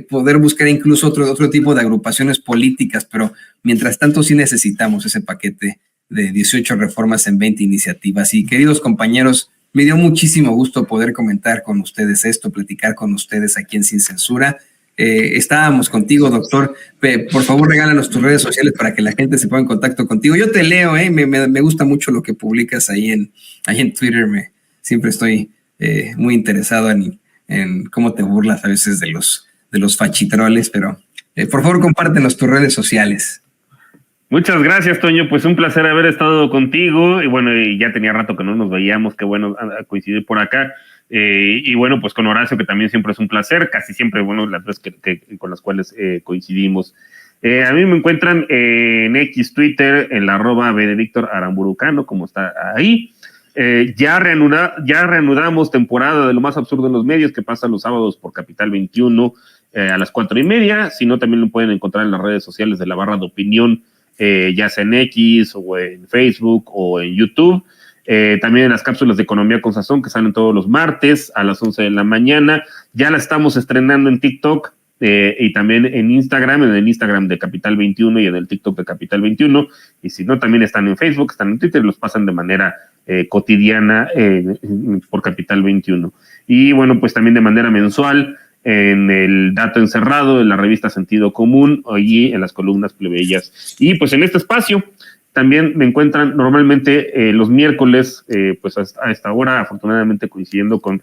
poder buscar incluso otro tipo de agrupaciones políticas, pero mientras tanto sí necesitamos ese paquete de 18 reformas en 20 iniciativas. Y queridos compañeros, me dio muchísimo gusto poder comentar con ustedes esto, platicar con ustedes aquí en Sin Censura. Estábamos contigo, doctor. Por favor, regálanos tus redes sociales para que la gente se ponga en contacto contigo. Yo te leo, me gusta mucho lo que publicas ahí en Twitter. Siempre estoy muy interesado en cómo te burlas a veces de los fachitroles, pero por favor, compártenos tus redes sociales. Muchas gracias, Toño. Pues un placer haber estado contigo. Y bueno, ya tenía rato que no nos veíamos. Qué bueno coincidir por acá. Y bueno, pues con Horacio, que también siempre es un placer. Casi siempre, bueno, las veces con las cuales coincidimos. A mí me encuentran en X, Twitter, en la @BDVictorAramburucano, como está ahí. Ya reanudamos temporada de Lo Más Absurdo en los Medios, que pasa los sábados por Capital 21 a las 4:30. Si no, también lo pueden encontrar en las redes sociales de la barra de opinión, ya sea en X o en Facebook o en YouTube. También en las cápsulas de Economía con Sazón, que salen todos los martes a las 11 de la mañana. Ya la estamos estrenando en TikTok y también en Instagram, en el Instagram de Capital 21 y en el TikTok de Capital 21. Y si no, también están en Facebook, están en Twitter y los pasan de manera cotidiana por Capital 21. Y bueno, pues también de manera mensual en el Dato Encerrado, en la revista Sentido Común, allí en las columnas plebeyas. Y pues en este espacio también me encuentran normalmente los miércoles, pues a esta hora, afortunadamente coincidiendo con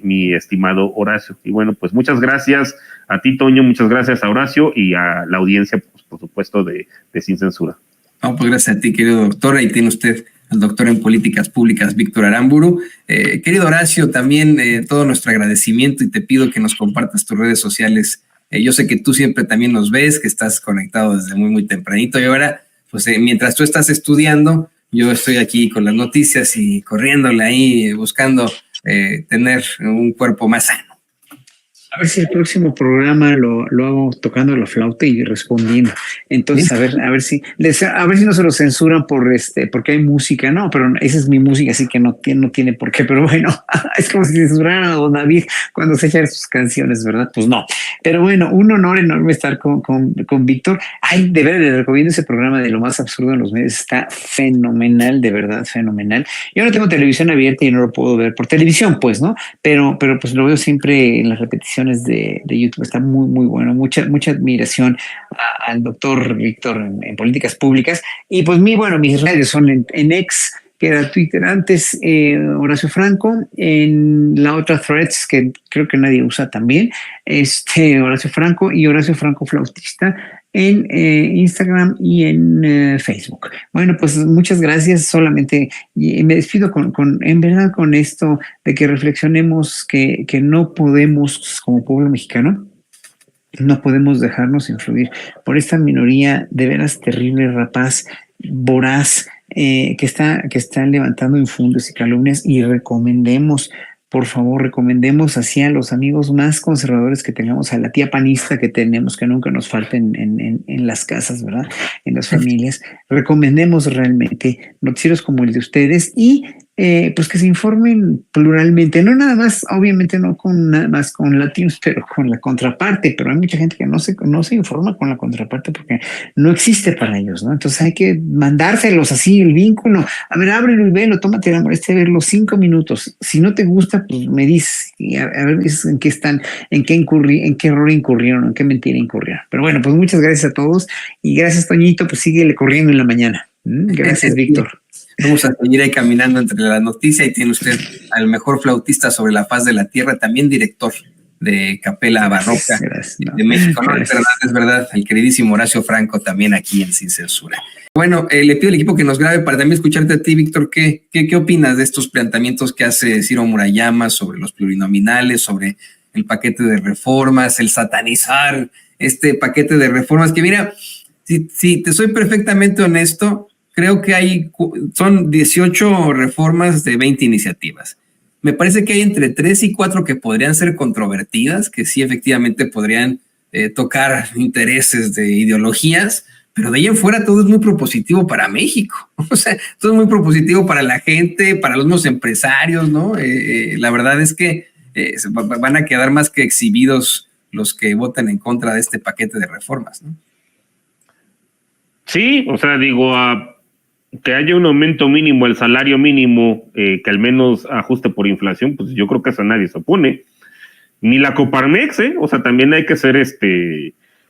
mi estimado Horacio. Y bueno, pues muchas gracias a ti, Toño, muchas gracias a Horacio y a la audiencia, pues, por supuesto, de Sin Censura. No, pues gracias a ti, querido doctor. Ahí tiene usted al doctor en Políticas Públicas, Víctor Aramburu. Querido Horacio, también todo nuestro agradecimiento, y te pido que nos compartas tus redes sociales. Yo sé que tú siempre también nos ves, que estás conectado desde muy, muy tempranito, y ahora, pues mientras tú estás estudiando, yo estoy aquí con las noticias y corriéndole ahí, buscando tener un cuerpo más sano. A ver si el próximo programa lo hago tocando la flauta y respondiendo. Entonces, a ver si no se lo censuran porque hay música. No, pero esa es mi música, así que no tiene por qué. Pero bueno, es como si censuraran a don David cuando se echan sus canciones, ¿verdad? Pues no. Pero bueno, un honor enorme estar con Víctor. Ay, de verdad, les recomiendo ese programa de Lo Más Absurdo en los Medios. Está fenomenal, de verdad, fenomenal. Yo no tengo televisión abierta y no lo puedo ver por televisión, pues, ¿no? Pero pues lo veo siempre en las repeticiones de YouTube. Está muy, muy bueno. Mucha admiración al doctor Víctor en Políticas Públicas. Y pues mis redes son en X, que era Twitter antes, Horacio Franco, en la otra Threads, que creo que nadie usa también, Horacio Franco y Horacio Franco Flautista en Instagram y en Facebook. Bueno, pues muchas gracias. Solamente me despido en verdad con esto de que reflexionemos que no podemos, como pueblo mexicano, no podemos dejarnos influir por esta minoría de veras terrible, rapaz, voraz, que está levantando infundios y calumnias. Y por favor, recomendemos así a los amigos más conservadores que tengamos, a la tía panista que tenemos, que nunca nos falten en las casas, ¿verdad? En las familias. Recomendemos realmente noticieros como el de ustedes y pues que se informen pluralmente, no nada más, obviamente no nada más con latinos, pero con la contraparte. Pero hay mucha gente que no se informa con la contraparte porque no existe para ellos, ¿no? Entonces hay que mandárselos así, el vínculo. A ver, ábrelo y velo, tómate la molestia de verlo 5 minutos. Si no te gusta, pues me dices, a ver en qué están, en qué error incurrieron, en qué mentira incurrieron. Pero bueno, pues muchas gracias a todos y gracias, Toñito, pues síguele corriendo en la mañana. Gracias, Víctor. Vamos a seguir ahí caminando entre la noticia, y tiene usted al mejor flautista sobre la faz de la tierra, también director de Capela Barroca de México. No, es verdad, el queridísimo Horacio Franco también aquí en Sin Censura. Bueno, le pido al equipo que nos grabe para también escucharte a ti, Víctor. ¿Qué opinas de estos planteamientos que hace Ciro Murayama sobre los plurinominales, sobre el paquete de reformas, el satanizar este paquete de reformas, que mira, si te soy perfectamente honesto, creo que son 18 reformas de 20 iniciativas. Me parece que hay entre 3 y 4 que podrían ser controvertidas, que sí efectivamente podrían tocar intereses de ideologías, pero de ahí en fuera todo es muy propositivo para México. O sea, todo es muy propositivo para la gente, para los mismos empresarios, ¿no? La verdad es que van a quedar más que exhibidos los que voten en contra de este paquete de reformas, ¿no? Sí, o sea, digo, que haya un aumento mínimo, el salario mínimo, que al menos ajuste por inflación, pues yo creo que eso nadie se opone. Ni la Coparmex, o sea, también hay que ser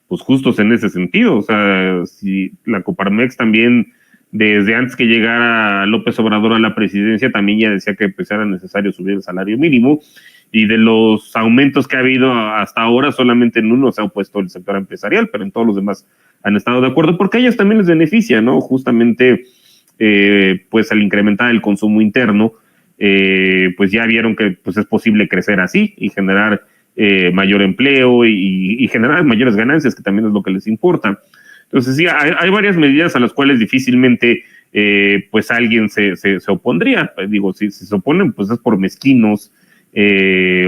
pues justos en ese sentido. O sea, si la Coparmex también, desde antes que llegara López Obrador a la presidencia, también ya decía que pues era necesario subir el salario mínimo, y de los aumentos que ha habido hasta ahora, solamente en uno se ha opuesto el sector empresarial, pero en todos los demás han estado de acuerdo, porque a ellos también les beneficia, ¿no? Justamente, pues al incrementar el consumo interno, pues ya vieron que pues es posible crecer así y generar mayor empleo y generar mayores ganancias, que también es lo que les importa. Entonces sí, hay varias medidas a las cuales difícilmente pues alguien se opondría. Digo, si se oponen, pues es por mezquinos,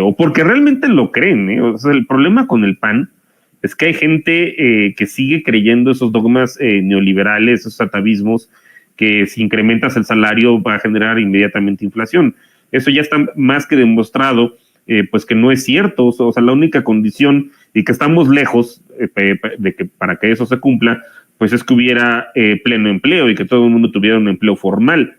o porque realmente lo creen, O sea, el problema con el PAN es que hay gente que sigue creyendo esos dogmas neoliberales, esos atavismos, que si incrementas el salario va a generar inmediatamente inflación. Eso ya está más que demostrado, pues que no es cierto. O sea, la única condición, y que estamos lejos de que para que eso se cumpla, pues es que hubiera pleno empleo y que todo el mundo tuviera un empleo formal.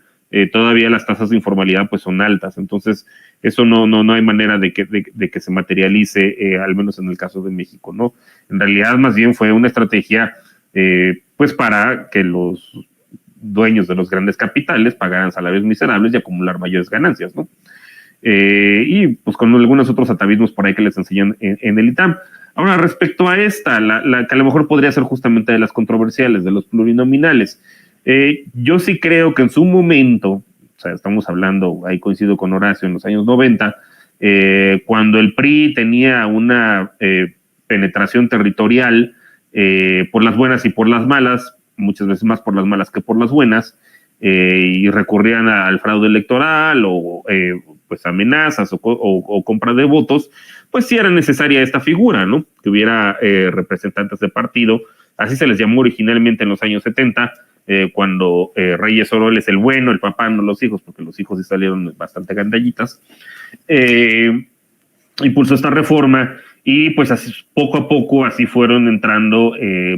Todavía las tasas de informalidad pues son altas, entonces eso no hay manera de que se materialice, al menos en el caso de México, ¿no? En realidad más bien fue una estrategia pues para que los dueños de los grandes capitales pagaran salarios miserables y acumular mayores ganancias, ¿no? Y pues con algunos otros atavismos por ahí que les enseñan en el ITAM. Ahora, respecto a esta, la que a lo mejor podría ser justamente de las controversiales, de los plurinominales, yo sí creo que en su momento, o sea, estamos hablando, ahí coincido con Horacio, en los años 90, cuando el PRI tenía una penetración territorial por las buenas y por las malas, muchas veces más por las malas que por las buenas, y recurrían al fraude electoral o pues amenazas o compra de votos, pues sí era necesaria esta figura, ¿no? Que hubiera representantes de partido. Así se les llamó originalmente en los años 70, cuando Reyes Orol es el bueno, el papá, no los hijos, porque los hijos sí salieron bastante gandallitas. Impulsó esta reforma y pues así, poco a poco así fueron entrando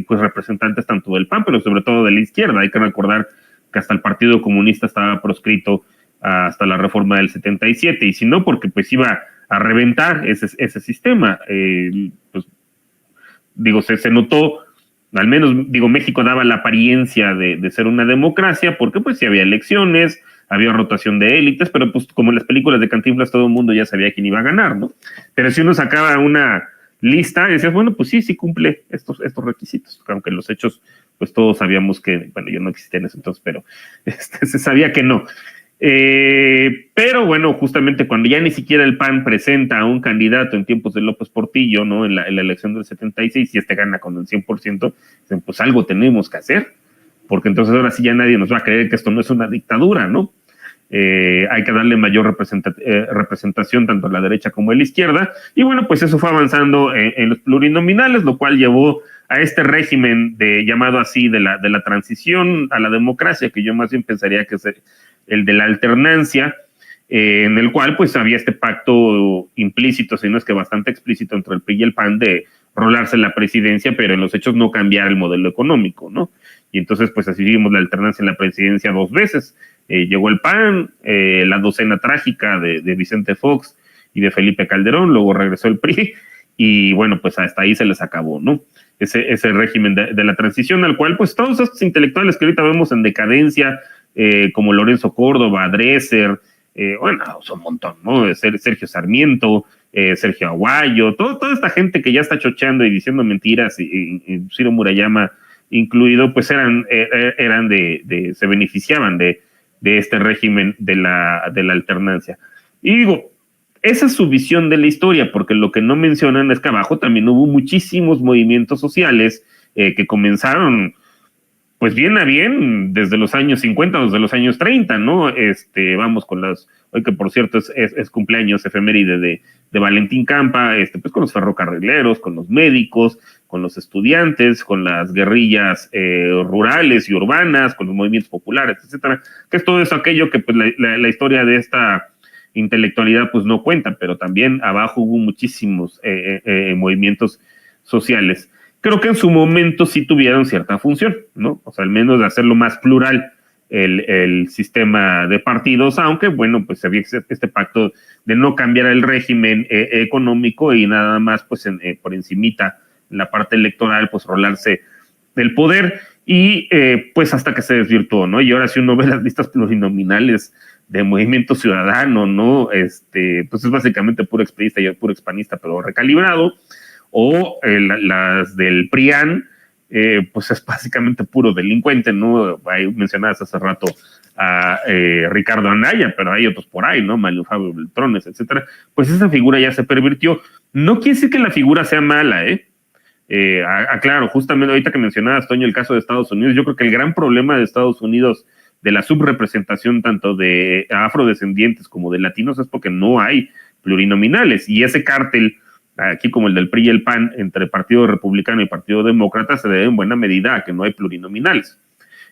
pues representantes tanto del PAN, pero sobre todo de la izquierda. Hay que recordar que hasta el Partido Comunista estaba proscrito hasta la reforma del 77, y si no, porque pues iba a reventar ese sistema. Pues digo, se notó, al menos digo, México daba la apariencia de ser una democracia, porque pues sí había elecciones, había rotación de élites, pero pues como en las películas de Cantinflas todo el mundo ya sabía quién iba a ganar, ¿no? Pero si uno sacaba una lista, decías, bueno, pues sí cumple estos requisitos, aunque en los hechos, pues todos sabíamos que, bueno, yo no existía en ese entonces, pero se sabía que no. Pero bueno, justamente cuando ya ni siquiera el PAN presenta a un candidato en tiempos de López Portillo, ¿no? En la elección del 76, y gana con el 100%, pues algo tenemos que hacer, porque entonces ahora sí ya nadie nos va a creer que esto no es una dictadura, ¿no? Hay que darle mayor representación tanto a la derecha como a la izquierda, y bueno, pues eso fue avanzando en los plurinominales, lo cual llevó a este régimen llamado así de la transición a la democracia, que yo más bien pensaría que es el de la alternancia, en el cual pues había este pacto implícito, si no es que bastante explícito, entre el PRI y el PAN de rolarse la presidencia, pero en los hechos no cambiar el modelo económico, ¿no? Y entonces pues así vimos la alternancia en la presidencia 2 veces. Llegó el PAN, la docena trágica de Vicente Fox y de Felipe Calderón, luego regresó el PRI, y bueno, pues hasta ahí se les acabó, ¿no? Ese régimen de la transición, al cual pues todos estos intelectuales que ahorita vemos en decadencia, como Lorenzo Córdoba, Dresser, bueno, son un montón, ¿no? Sergio Sarmiento, Sergio Aguayo, toda esta gente que ya está chocheando y diciendo mentiras, y Ciro Murayama incluido, pues se beneficiaban de este régimen de la alternancia. Y digo, esa es su visión de la historia, porque lo que no mencionan es que abajo también hubo muchísimos movimientos sociales que comenzaron pues bien a bien desde los años 50, desde los años 30, ¿no? Vamos con hoy que por cierto es cumpleaños efeméride de Valentín Campa, pues con los ferrocarrileros, con los médicos, con los estudiantes, con las guerrillas rurales y urbanas, con los movimientos populares, etcétera, que es todo eso aquello que pues la historia de esta intelectualidad pues no cuenta, pero también abajo hubo muchísimos movimientos sociales. Creo que en su momento sí tuvieron cierta función, ¿no? O sea, al menos de hacerlo más plural el sistema de partidos, aunque, bueno, pues había este pacto de no cambiar el régimen económico y nada más, pues, por encimita, en la parte electoral, pues, rolarse del poder y, pues, hasta que se desvirtuó, ¿no? Y ahora si uno ve las listas plurinominales de Movimiento Ciudadano, ¿no? Pues es básicamente puro expriista y puro expanista, pero recalibrado, o las del PRIAN, pues es básicamente puro delincuente, ¿no? Ahí mencionabas hace rato a Ricardo Anaya, pero hay otros por ahí, ¿no? Mario Fabio Beltrones, etcétera. Pues esa figura ya se pervirtió. No quiere decir que la figura sea mala, aclaro, justamente ahorita que mencionabas, Toño, el caso de Estados Unidos, yo creo que el gran problema de Estados Unidos, de la subrepresentación tanto de afrodescendientes como de latinos, es porque no hay plurinominales, y ese cártel aquí como el del PRI y el PAN, entre Partido Republicano y Partido Demócrata, se debe en buena medida a que no hay plurinominales.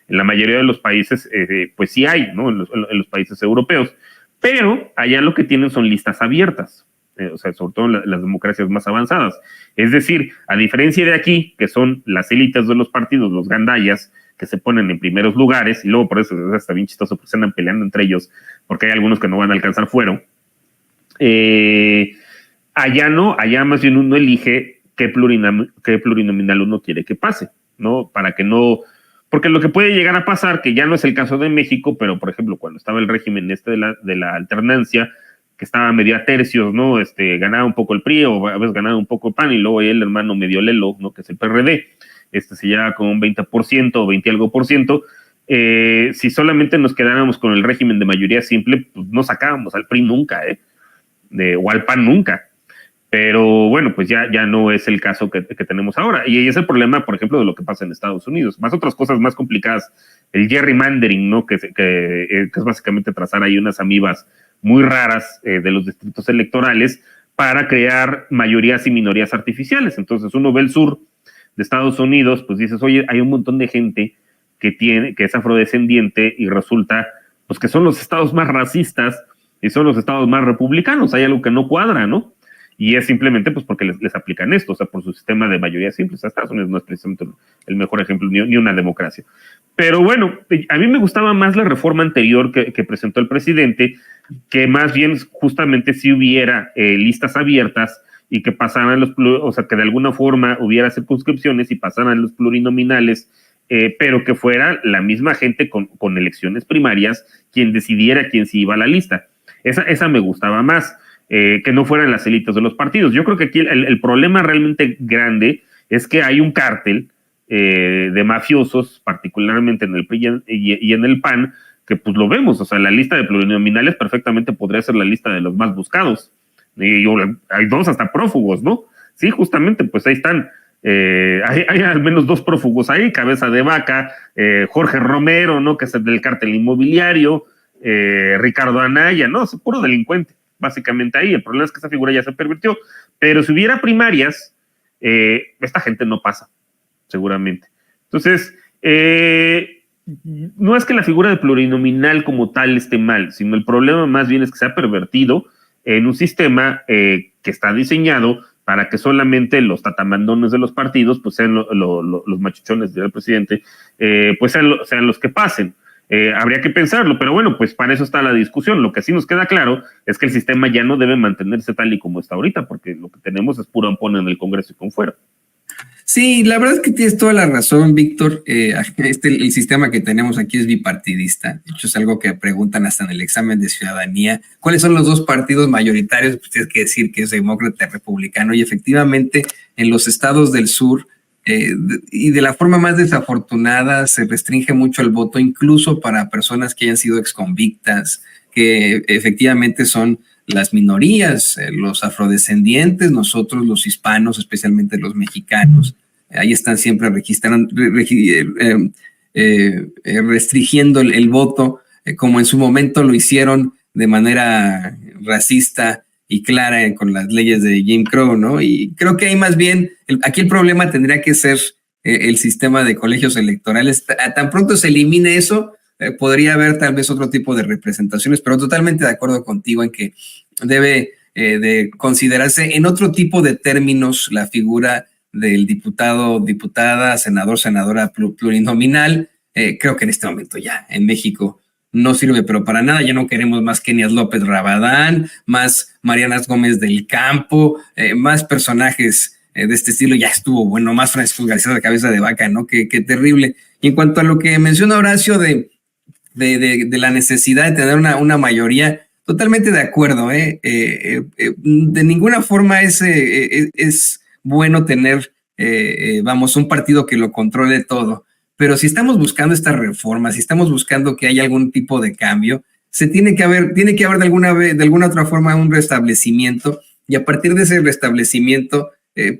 En la mayoría de los países, pues sí hay, ¿no? En los países europeos, pero allá lo que tienen son listas abiertas, o sea, sobre todo en las democracias más avanzadas. Es decir, a diferencia de aquí, que son las élites de los partidos, los gandayas, que se ponen en primeros lugares, y luego por eso está bien chistoso, porque se andan peleando entre ellos, porque hay algunos que no van a alcanzar fuero. Allá no, allá más bien uno elige qué plurinominal uno quiere que pase, ¿no? Para que no, porque lo que puede llegar a pasar, que ya no es el caso de México, pero por ejemplo, cuando estaba el régimen de la alternancia, que estaba medio a tercios, ¿no? Ganaba un poco el PRI, o a veces ganaba un poco el PAN, y luego el hermano medio lelo, ¿no? Que es el PRD, se lleva con un 20% o 20 algo por ciento. Si solamente nos quedáramos con el régimen de mayoría simple, pues no sacábamos al PRI nunca, o al PAN nunca. Pero bueno, pues ya no es el caso que tenemos ahora. Y es el problema, por ejemplo, de lo que pasa en Estados Unidos. Más otras cosas más complicadas, el gerrymandering, ¿no? Que es básicamente trazar ahí unas amibas muy raras de los distritos electorales para crear mayorías y minorías artificiales. Entonces uno ve el sur de Estados Unidos, pues dices, oye, hay un montón de gente que es afrodescendiente y resulta pues que son los estados más racistas y son los estados más republicanos. Hay algo que no cuadra, ¿no? Y es simplemente pues porque les aplican esto, o sea, por su sistema de mayoría simple. O sea, Estados Unidos no es precisamente el mejor ejemplo, ni una democracia. Pero bueno, a mí me gustaba más la reforma anterior que presentó el presidente, que más bien justamente si hubiera listas abiertas y que pasaran o sea, que de alguna forma hubiera circunscripciones y pasaran los plurinominales, pero que fuera la misma gente con elecciones primarias quien decidiera quién se iba a la lista. Esa me gustaba más. Que no fueran las élites de los partidos. Yo creo que aquí el problema realmente grande es que hay un cártel de mafiosos, particularmente en el PRI y en el PAN, que pues lo vemos, o sea, la lista de plurinominales perfectamente podría ser la lista de los más buscados. Y hay dos hasta prófugos, ¿no? Sí, justamente, pues ahí están. Hay al menos dos prófugos ahí, Cabeza de Vaca, Jorge Romero, ¿no? Que es el del cártel inmobiliario, Ricardo Anaya, ¿no? Es puro delincuente. Básicamente ahí, el problema es que esa figura ya se pervirtió, pero si hubiera primarias, esta gente no pasa, seguramente. Entonces, no es que la figura de plurinominal como tal esté mal, sino el problema más bien es que se ha pervertido en un sistema que está diseñado para que solamente los tatamandones de los partidos, pues sean los machuchones del presidente, pues sean los que pasen. Habría que pensarlo, pero bueno, pues para eso está la discusión. Lo que sí nos queda claro es que el sistema ya no debe mantenerse tal y como está ahorita, porque lo que tenemos es puro ampón en el Congreso y con fuera. Sí, la verdad es que tienes toda la razón, Víctor. El sistema que tenemos aquí es bipartidista. De hecho, es algo que preguntan hasta en el examen de ciudadanía. ¿Cuáles son los dos partidos mayoritarios? Pues tienes que decir que es demócrata y republicano. Y efectivamente, en los estados del sur, y de la forma más desafortunada, se restringe mucho el voto, incluso para personas que hayan sido exconvictas, que efectivamente son las minorías, los afrodescendientes, nosotros los hispanos, especialmente los mexicanos. Ahí están siempre restringiendo el voto, como en su momento lo hicieron de manera racista y clara con las leyes de Jim Crow, ¿no? Y creo que ahí más bien, aquí el problema tendría que ser el sistema de colegios electorales. Tan pronto se elimine eso, podría haber tal vez otro tipo de representaciones, pero totalmente de acuerdo contigo en que debe de considerarse en otro tipo de términos la figura del diputado, diputada, senador, senadora plurinominal. Creo que en este momento ya en México no sirve, pero para nada. Ya no queremos más Kenias López Rabadán, más Marianas Gómez del Campo, más personajes de este estilo. Ya estuvo bueno, más Francisco García de Cabeza de Vaca, ¿no? Qué terrible. Y en cuanto a lo que menciona Horacio de la necesidad de tener una mayoría, totalmente de acuerdo. De ninguna forma es bueno tener, un partido que lo controle todo. Pero si estamos buscando estas reformas, si estamos buscando que haya algún tipo de cambio, tiene que haber de alguna otra forma un restablecimiento, y a partir de ese restablecimiento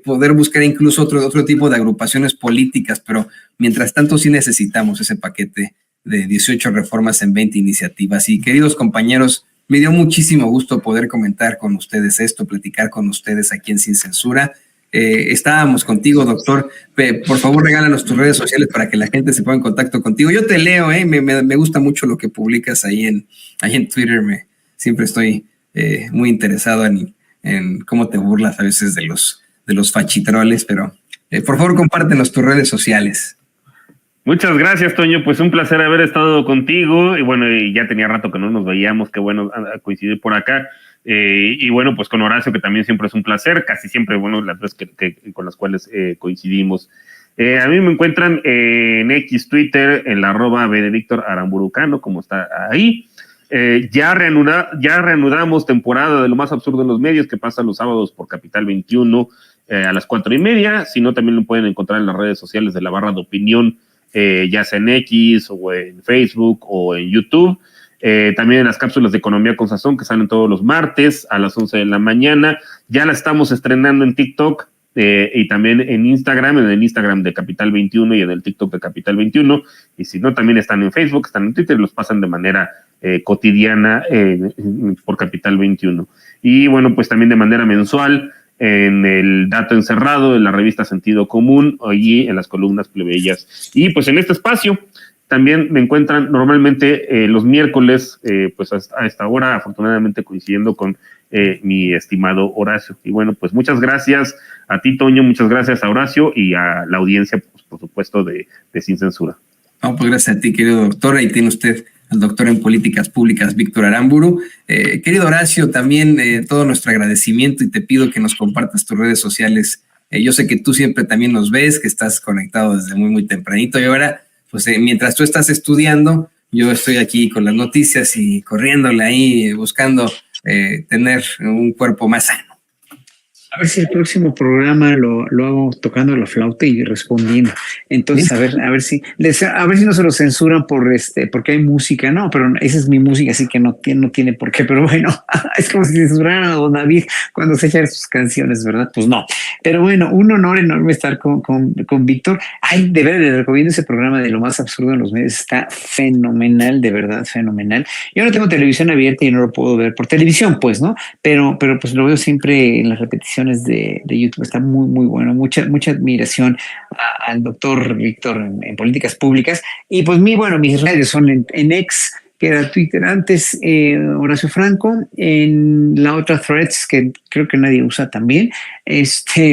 poder buscar incluso otro tipo de agrupaciones políticas, pero mientras tanto sí necesitamos ese paquete de 18 reformas en 20 iniciativas. Y queridos compañeros, me dio muchísimo gusto poder comentar con ustedes esto, platicar con ustedes aquí en Sin Censura. Estábamos contigo, doctor. Por favor, regálanos tus redes sociales para que la gente se ponga en contacto contigo. Yo te leo, me gusta mucho lo que publicas ahí en Twitter. Siempre estoy muy interesado en cómo te burlas a veces de los fachitroles, pero por favor, compártenos tus redes sociales. Muchas gracias, Toño. Pues un placer haber estado contigo. Y bueno, ya tenía rato que no nos veíamos. Qué bueno coincidir por acá. Y bueno, pues con Horacio, que también siempre es un placer. Casi siempre, bueno, las veces con las cuales coincidimos. A mí me encuentran en X, Twitter, en la @BDVictorAramburucano, como está ahí. Ya reanudamos temporada de Lo Más Absurdo en los Medios, que pasa los sábados por Capital 21 a las 4:30. Si no, también lo pueden encontrar en las redes sociales de la barra de opinión, ya sea en X o en Facebook o en YouTube. También en las cápsulas de Economía con Sazón, que salen todos los martes a las 11 de la mañana. Ya la estamos estrenando en TikTok y también en Instagram, en el Instagram de Capital 21 y en el TikTok de Capital 21. Y si no, también están en Facebook, están en Twitter y los pasan de manera cotidiana por Capital 21. Y bueno, pues también de manera mensual en el Dato Encerrado, en la revista Sentido Común y en las columnas plebeyas. Y pues en este espacio también me encuentran normalmente los miércoles, pues a esta hora, afortunadamente coincidiendo con mi estimado Horacio. Y bueno, pues muchas gracias a ti, Toño, muchas gracias a Horacio y a la audiencia, pues, por supuesto, de Sin Censura. No, pues gracias a ti, querido doctor. Ahí tiene usted al doctor en Políticas Públicas, Víctor Aramburu. Querido Horacio, también todo nuestro agradecimiento, y te pido que nos compartas tus redes sociales. Yo sé que tú siempre también nos ves, que estás conectado desde muy, muy tempranito, y ahora, pues mientras tú estás estudiando, yo estoy aquí con las noticias y corriéndole ahí, buscando tener un cuerpo más sano. A ver si el próximo programa lo hago tocando la flauta y respondiendo. Entonces, a ver si no se lo censuran porque hay música. No, pero esa es mi música, así que no tiene por qué. Pero bueno, es como si censuraran a don David cuando se echan sus canciones, ¿verdad? Pues no. Pero bueno, un honor enorme estar con Víctor. Ay, de verdad, les recomiendo ese programa de Lo Más Absurdo en los Medios. Está fenomenal, de verdad, fenomenal. Yo no tengo televisión abierta y no lo puedo ver por televisión, pues, ¿no? Pero pues lo veo siempre en las repeticiones de YouTube. Está muy, muy bueno. Mucha admiración al doctor Víctor en Políticas Públicas. Y pues mis redes son en X, que era Twitter antes, Horacio Franco, en la otra Threads, que creo que nadie usa también,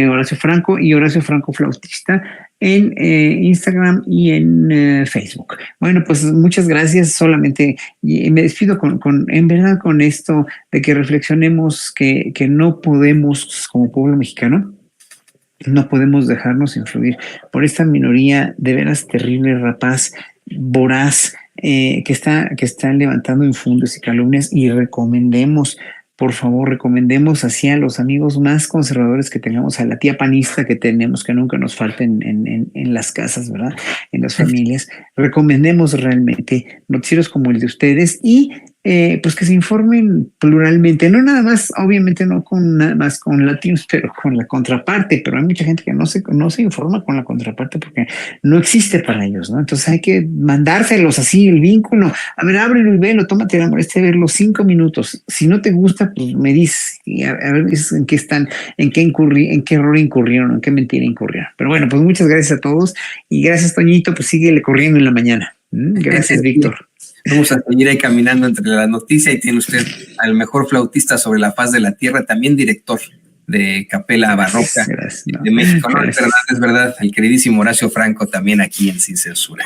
Horacio Franco y Horacio Franco Flautista en Instagram y en Facebook. Bueno, pues muchas gracias. Solamente me despido en verdad con esto de que reflexionemos que no podemos, como pueblo mexicano, no podemos dejarnos influir por esta minoría de veras terrible, rapaz, voraz, que está levantando infundios y calumnias. Y por favor, recomendemos así a los amigos más conservadores que tengamos, a la tía panista que tenemos, que nunca nos falten en las casas, ¿verdad? En las familias. Recomendemos realmente noticieros como el de ustedes y pues que se informen pluralmente, no nada más, obviamente no con nada más con latinos, pero con la contraparte, pero hay mucha gente que no se informa con la contraparte porque no existe para ellos, ¿no? Entonces hay que mandárselos así, el vínculo, a ver, ábrelo y velo, tómate la molestia de verlo 5 minutos, si no te gusta, pues me dices, y a ver en qué están, en qué error incurrieron, en qué mentira incurrieron. Pero bueno, pues muchas gracias a todos y gracias, Toñito, pues síguele corriendo en la mañana. Gracias, Víctor. Vamos a seguir ahí caminando entre la noticia y tiene usted al mejor flautista sobre la faz de la tierra, también director de Capela Barroca de México. No, es verdad, el queridísimo Horacio Franco también aquí en Sin Censura.